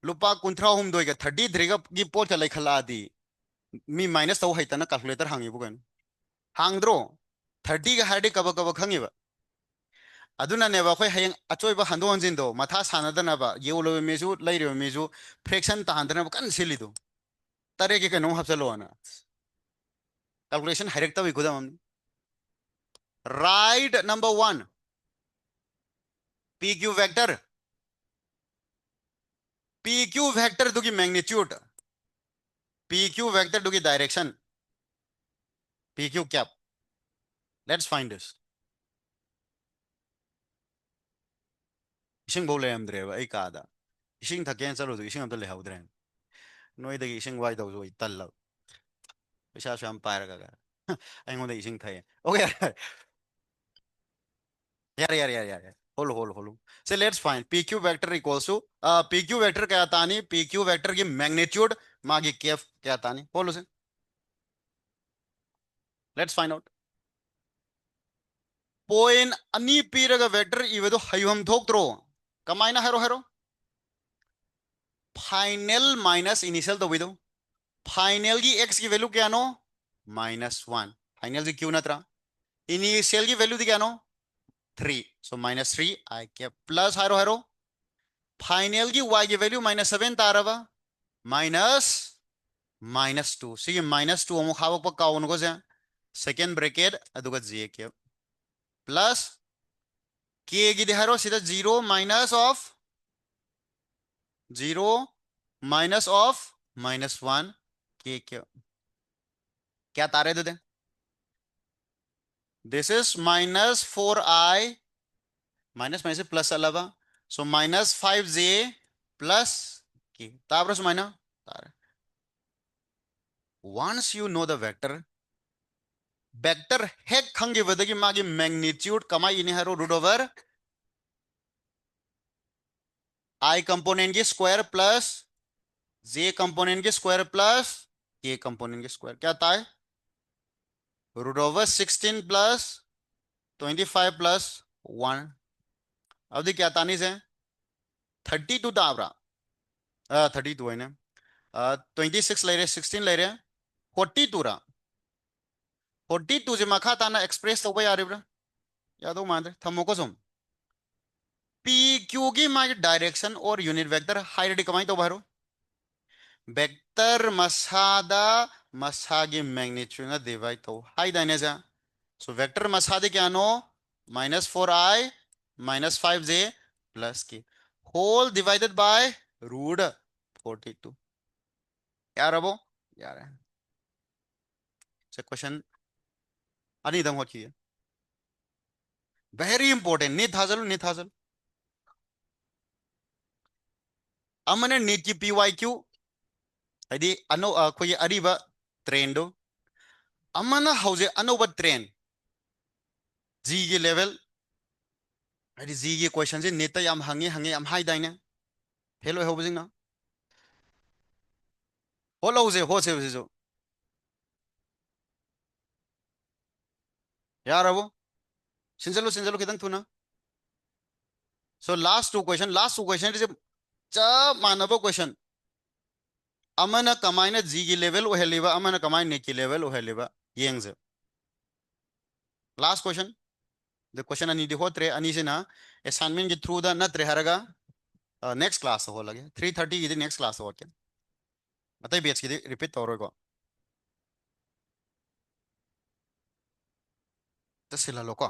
लुपा कुंथ्रा हुमदोइगा 33 गा गी पोट का लेखलादी मी माइनस तौ हैतना कैलकुलेटर हांगिबो गन हांद्रो 30 गा हार्डे कब कब खंगिबा अदुनानेबा अखोय हयंग अचोयबा हंदो हंजिंदो मथा सानदनबा येवलो मेजु लैरिबो मेजु फ्रैक्शन ताहांदनबा कन सिलिदो तरे के कनो हबचलो ना कैलकुलेशन हाइरेक्ट तब गुदम right number 1 P Q vector P Q vector दुगी मैग्नीट्यूड पी क्यू वेक्टर दुगी direction P Q cap let's find this इसिंग बौ लेमद्रेबा आई कादा इसिंग थकेन चलो दु इसिंग अमत लेहौद्रे नोइदगी इसिंग वाइ दौजो तल्ल पैसा शाम पायरगा अइंगोंदा इसिंग थाए ओके यार होलो से let's find pq vector equals to pq vector क्या तानी pq वेक्टर की मैग्नीट्यूड मागी केफ क्या तानी होलो से लेट्स फाइंड आउट पॉइंट अनि पीरगा वेक्टर इवेदो हयम थोक्त्रो कमाइना हेरो फाइनल माइनस इनिशियल तो विदो फाइनल की x की वैल्यू क्या नो -1 फाइनल की क्यों नत्रा इनिशियल की वैल्यू दी क्या नो 3 सो -3 आई के प्लस हेरो फाइनल की y की वैल्यू -7 तारबा माइनस -2 सी -2 अमुक हावक काउनको से सेकेंड ब्रैकेट अदुगा जे के प्लस के की देहरो सीधा 0 माइनस ऑफ 0 माइनस ऑफ -1 के क्या तारे दे this is -4i minus minus plus अलावा सो -5j प्लस के ताब्रस माइना तारे once you know the vector हेक खंगिबदगी मागी मैग्नीट्यूड कमाई इने हरो रूट ओवर i कंपोनेंट की स्क्वायर प्लस j कंपोनेंट की स्क्वायर प्लस k कंपोनेंट की स्क्वायर क्या आता है रूट ओवर 16 प्लस 25 प्लस 1 अब क्या तानी से 32 ताबरा 32 है ना 26 ले रहे 16 ले रहे 42 रा 42 जे मखा ताना एक्सप्रेस तो यारिब्रा यादो मान थमो को सुम पी क्यू की मागी डायरेक्शन और यूनिट वेक्टर हाइड कमाई तो बाहरो वेक्टर मसादा मसागे मैग्नीट्यूड ना डिवाइड तो हाई दाइने जा सो वेक्टर मसादे क्या नो -4i -5j प्लस की होल डिवाइडेड बाय रूट 42 यार अब यार से क्वेश्चन अनिदम हो की वेरी इंपॉर्टेंट नीट हाजल अमने नीट की PYQ हाइदी अनो कोई अरीबा ट्रेन दो अमना हौजे अनोबा ट्रेन जी की लेवल हाइदी जी की क्वेश्चन से नेता याम हंगे याम हाई दाइने फेल हो बजिंग ना हो से जो यार अब सिंचलो कितन थुना so last two question is च मानबो क्वेश्चन अमना कमाइना जी की लेवल ओहेलिबा अमना कमाइन ने की लेवल ओहेलिबा येंगजे लास्ट क्वेश्चन द क्वेश्चन अनि दि होत्रे अनि से ना असाइनमेंट के थ्रू द नत्रे हरगा नेक्स्ट क्लास हो लगे 3:30 की नेक्स्ट क्लास हो के अतः बेच की रिपीट तौर को तो सिला लो को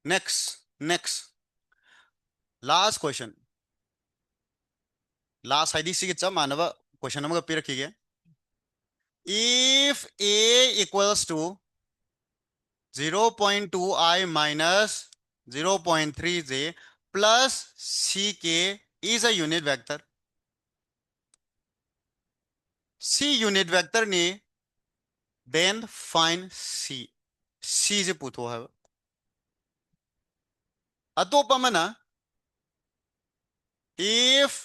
नेक्स्ट लास्ट क्वेश्चन लास्ट हाइडी सी चम मानव क्वेश्चन नंबर पे रखिए if a equals to 0.2i minus 0.3j plus ck is a unit vector c unit vector ni then find c जे पूछो है अतोपमना if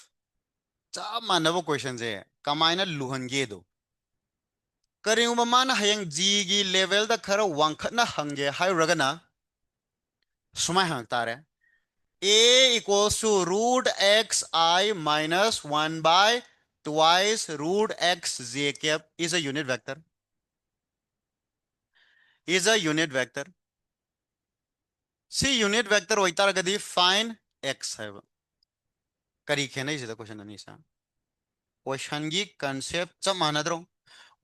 चा मानव क्वेश्चन जे कमायना लुहनगे दो करिंगुमा माना हयंग g गी लेवल दा खरा वांखना हंगे हायरगना सुमाय हंग तारे a equals to root xi minus 1 by twice root x j cap is a unit vector. Is a unit vector. C unit vector होता रगदी find x है करी खेना इसी दा क्वेश्चन नहीं सा क्वेश्चन की concept सब माना दरो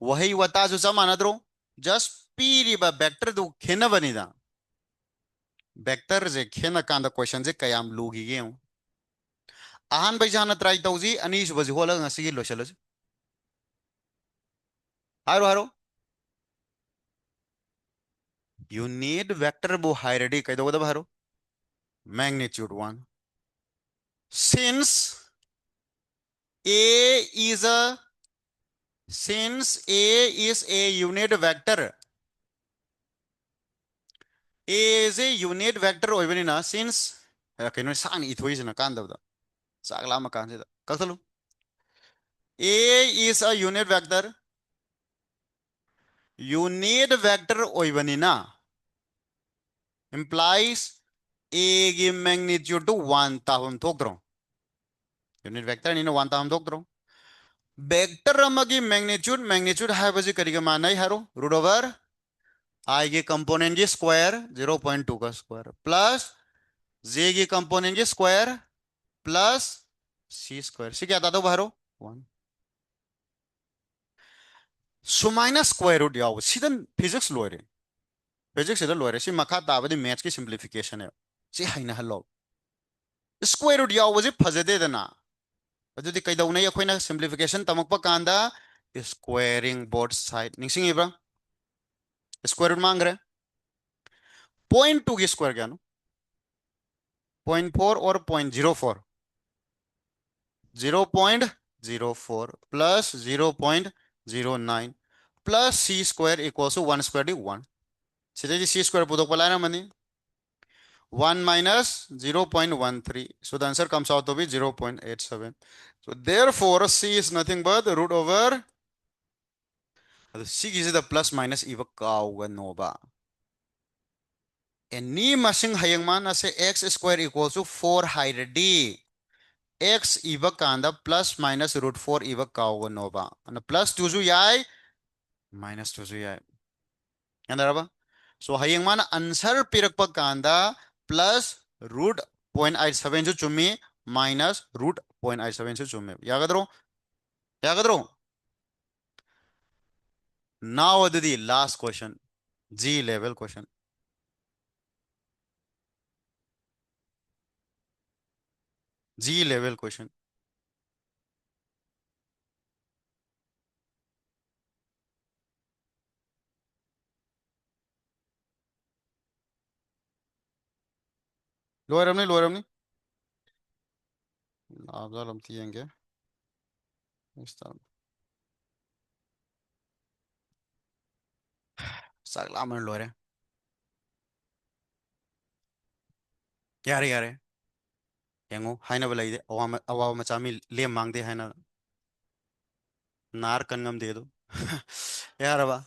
वही वता जो सब माना दरो just पीरी बा vector दो खेना बनी दा vector जे खेना कांदा क्वेश्चन जे कयाम लोगी गए हूँ आहान भाई जाना ट्राई तौजी अनीश बजी होला ngasi lo shalo हारो हारो you need vector bo hierarchy kay do haro magnitude 1 since a is a since a is a unit vector a is a unit vector oibani na since kino sang ithoi sina kan da sagla ma kan da kakalo a is a unit vector oibani na implies a gi magnitude to 1 ta hum thok dro unit vector ni no 1 ta hum thok dro vector की magnitude है बजी करिगा मानाई हारो root over आई की component की square 0.2 का square plus जे की component की square plus C square सी क्या आता था बाहरो 1 सुमाइना स्क्वायर रूट याव सीधन फिजिक्स इधर लोरे सी मखा ताबदी मैथ्स की सिंप्लीफिकेशन है सी हाइना हल्लो स्क्वायर रूट याव बजी फजदे दना अदुदी कइदौनै अखोइना सिंप्लीफिकेशन तमकपा कांदा स्क्वायरिंग बोथ साइड निसिंगिब्रा स्क्वायर रूट मांग रहे 0.2 की स्क्वायर क्या नो 0.4 और 0.04 0.04 plus 0.09 plus C square equals to 1 square D 1 सीधे सी स्क्वायर पुदोक पलायना मनी 1 minus 0.13 so the answer comes out to be 0.87 so therefore c is nothing but the root over c is the plus minus iba kauga nova any masing hayang man ase x square equals to 4 hide d x iba kanda plus minus root 4 iba kauga nova and plus 2 zu yai minus 2 zu yai yandaraba so hayang man answer pirakpa kanda plus root 0.87 जो चुम्मी minus root 0.87 से चुम्मे यागद्रो now the last question G level question G level question lower हमने आप हम तीयेंगे इस तरह सगला मन लोअर यारे यंगो हाइना बलाई दे अवा मचामी ले मांग दे हाइना नार कन्नम दे दो यार बा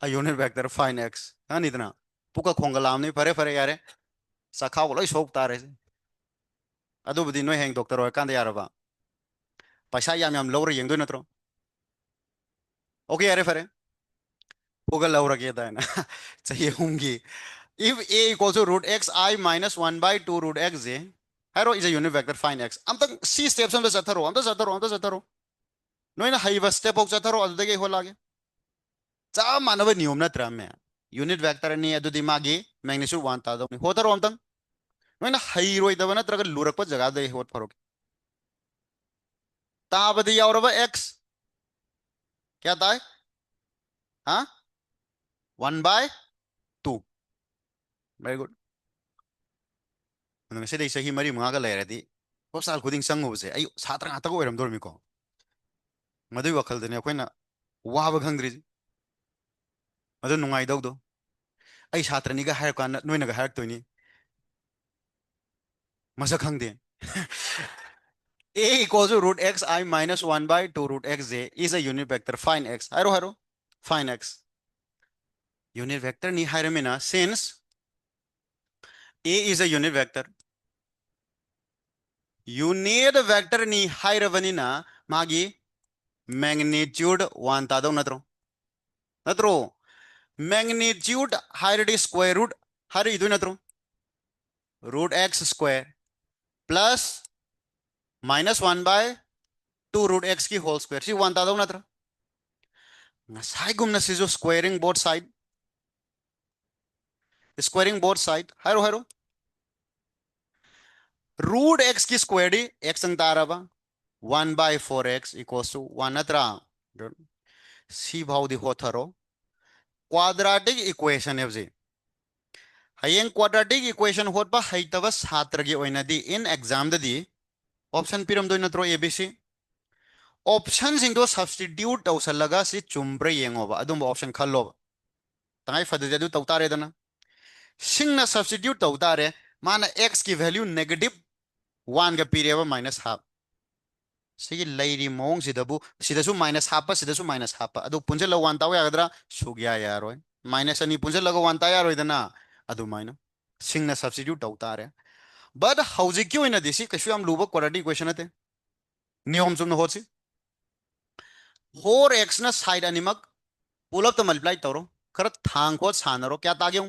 a unit vector find x नहीं इतना पुका खोंगलाम नहीं फरे यारे सखा बोलो शोक तारे से अदुबदी नोय हेंग डॉक्टर होय कांदे यार बा पैसा याम लौर येंदो नत्रो ओके यारे फरे पुका लौर के दाना चाहिए होंगी if a equals to root x I minus 1 by 2 root x j hero is a unit vector find x am tak c steps am da satharo नोइना हाइबा स्टेप ऑफ चथरो अदुदगे होलागे चा मानव नियम नत्र मे यूनिट वेक्टर नि अदुदि मागी मैग्नीट्यूड 1 तादो होतरो अमतंग नोइना हाइरोइदब नत्रग लुरकप जगह दे होत फरोक ताबदि यावरबा x क्या ताय हाँ 1/2 very good ngasi sahi mari mga ka leradi hosal khuding sangubse ay satra ngata ko eram dormi ko madui wakal dene akoina waba khangdri adu nungai dawdo ay satra ni ga har kan noina ga har toini masa khangde a equals to root x I minus 1 by 2 root x j is a unit vector find x haro find x unit vector ni hairamina since a is a unit vector ni hairavanina magi magnitude 1 tadaw natro magnitude higher square root higher idu natro root x square plus minus 1 by 2 root x की whole square सी 1 tadaw natro ngasai gumna si jo squaring both side haro root x की square di x ang taraba 1 by 4x equals to 1 natra si भाव di hotharo quadratic equation है जी hayeng quadratic equation hot ba haitaba satra gi oina di in exam da di option piram do natro abc option sing do substitute tawsalaga si chumbra yengoba adum option khallo tangai fadde du tawtare dana singna substitute tawtare mana x की value negative 1 ga pireba minus half sigi lairi mong sidabu sidasu minus half sidasu minus half adu punjal 1 taw yagadra sugya yaroi minus ani punjal laga 1 ta yaroi dana adu minus singna substitute tawtare but hauji kyu ina disi kashu am luba quadratic equation ate नियम चुम्न होछि 4x ना side अनिमक pull up तो multiply तरो खर थांग को सानरो क्या तागे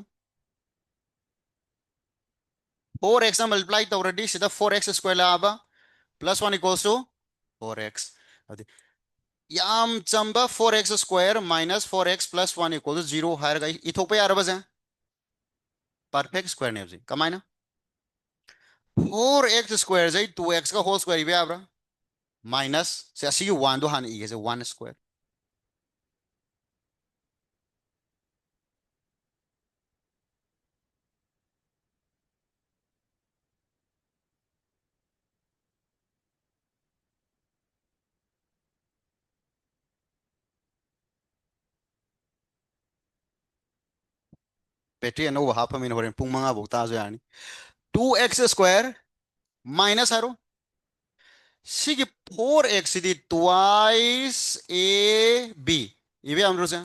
4x ना multiply तौरडी सीधा 4x स्क्वायर लाबा प्लस 1 इक्वल्स टू 4x अदि याम चंबा 4x square minus 4x plus 1 equal to 0 हायर गई इथोपे यार बस परफेक्ट स्क्वायर ने जी कमाइना 4x स्क्वायर जई 2x का होल स्क्वायर भी आबरा माइनस से असी 1 दो हानि इगे से 1 स्क्वायर पेटी अनो हाफ मिन होरेन पुंग मंगा बुता जो यानी 2x स्क्वायर माइनस हारो सिगी 4x the twice A B इवे हमरो से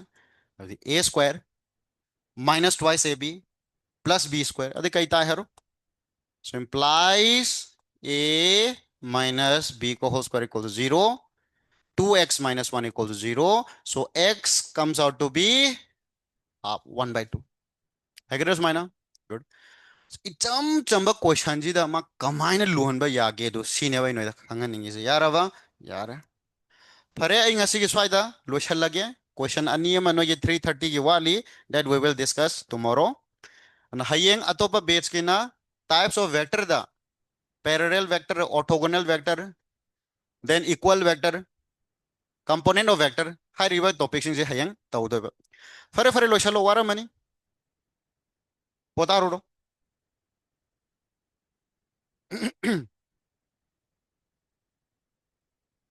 a square minus twice A B plus B square अदे कईता है रो so implies a minus b को whole square equal to 0 2x minus 1 equal to 0 so x comes out to be 1 by 2 है कि माइना good इचम Chamba question जी दा मा कमाइन लुहन बा यागे दो सीने बाय नोय खंगन निंगे से याराबा यार फरे आई ngasi gi swaida lotion lage question ani ma no ye 3:30 gi wali that we will discuss tomorrow and hayeng atopa batch ki na types of vector da parallel vector orthogonal vector then equal vector component of vector hai riba topic sing je hayeng tawdo fare fare lotion lo wara mani pota rodo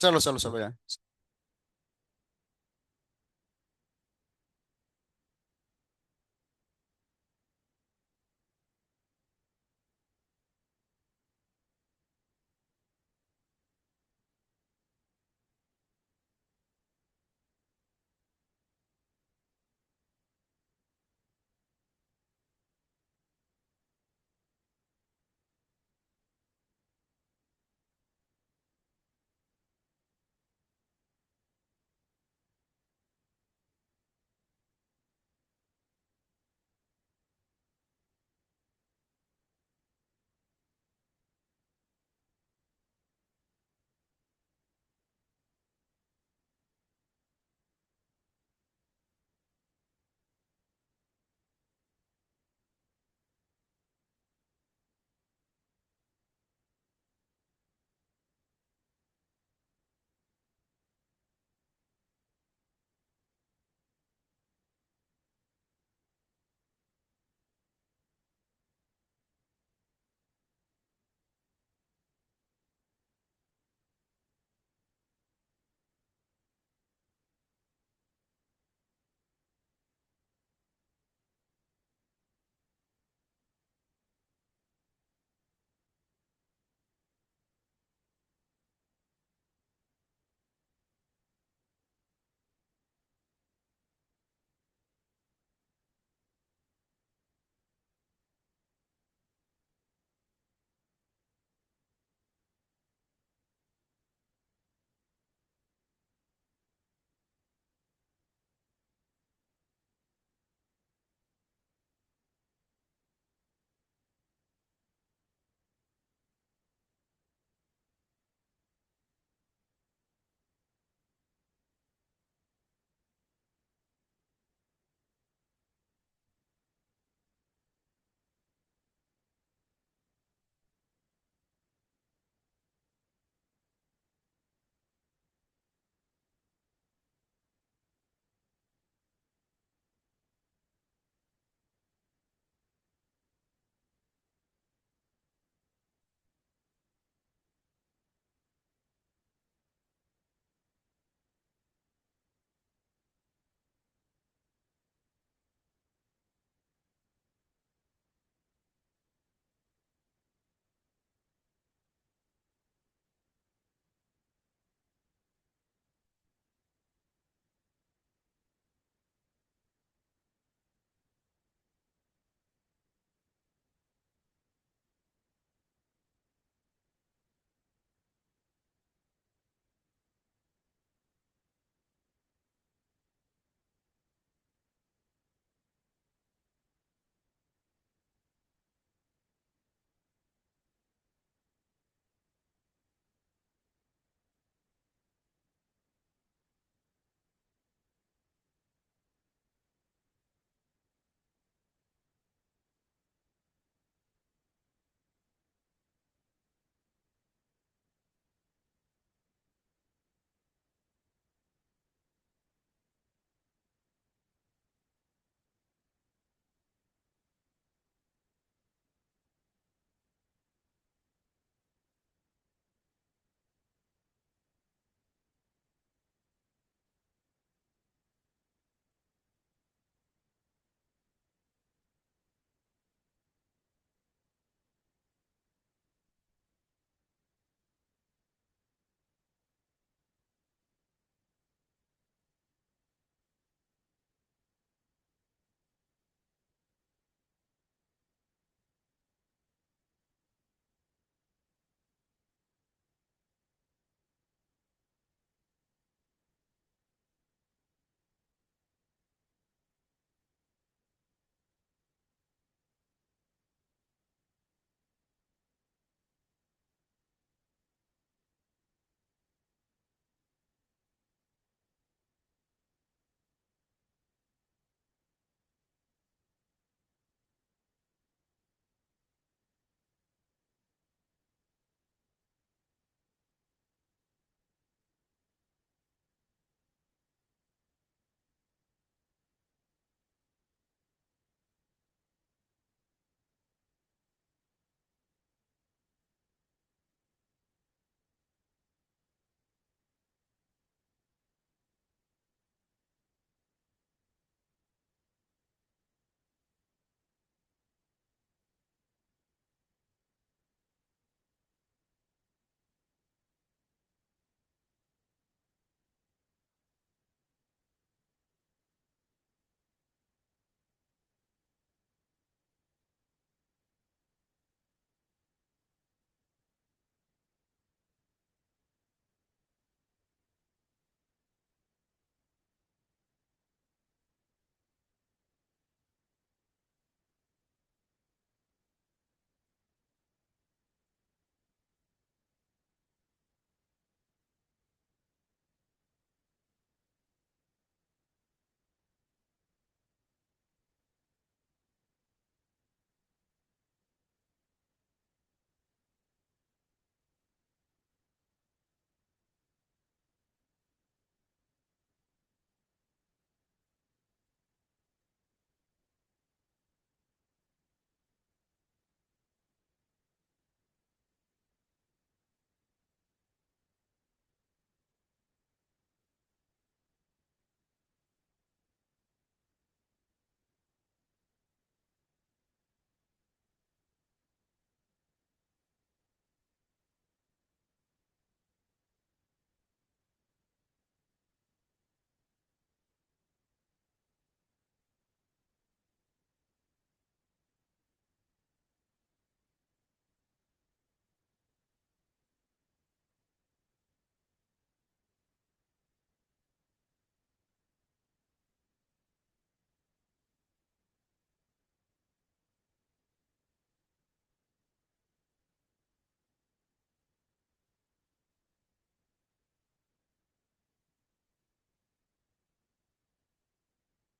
चलो चलो चलो यार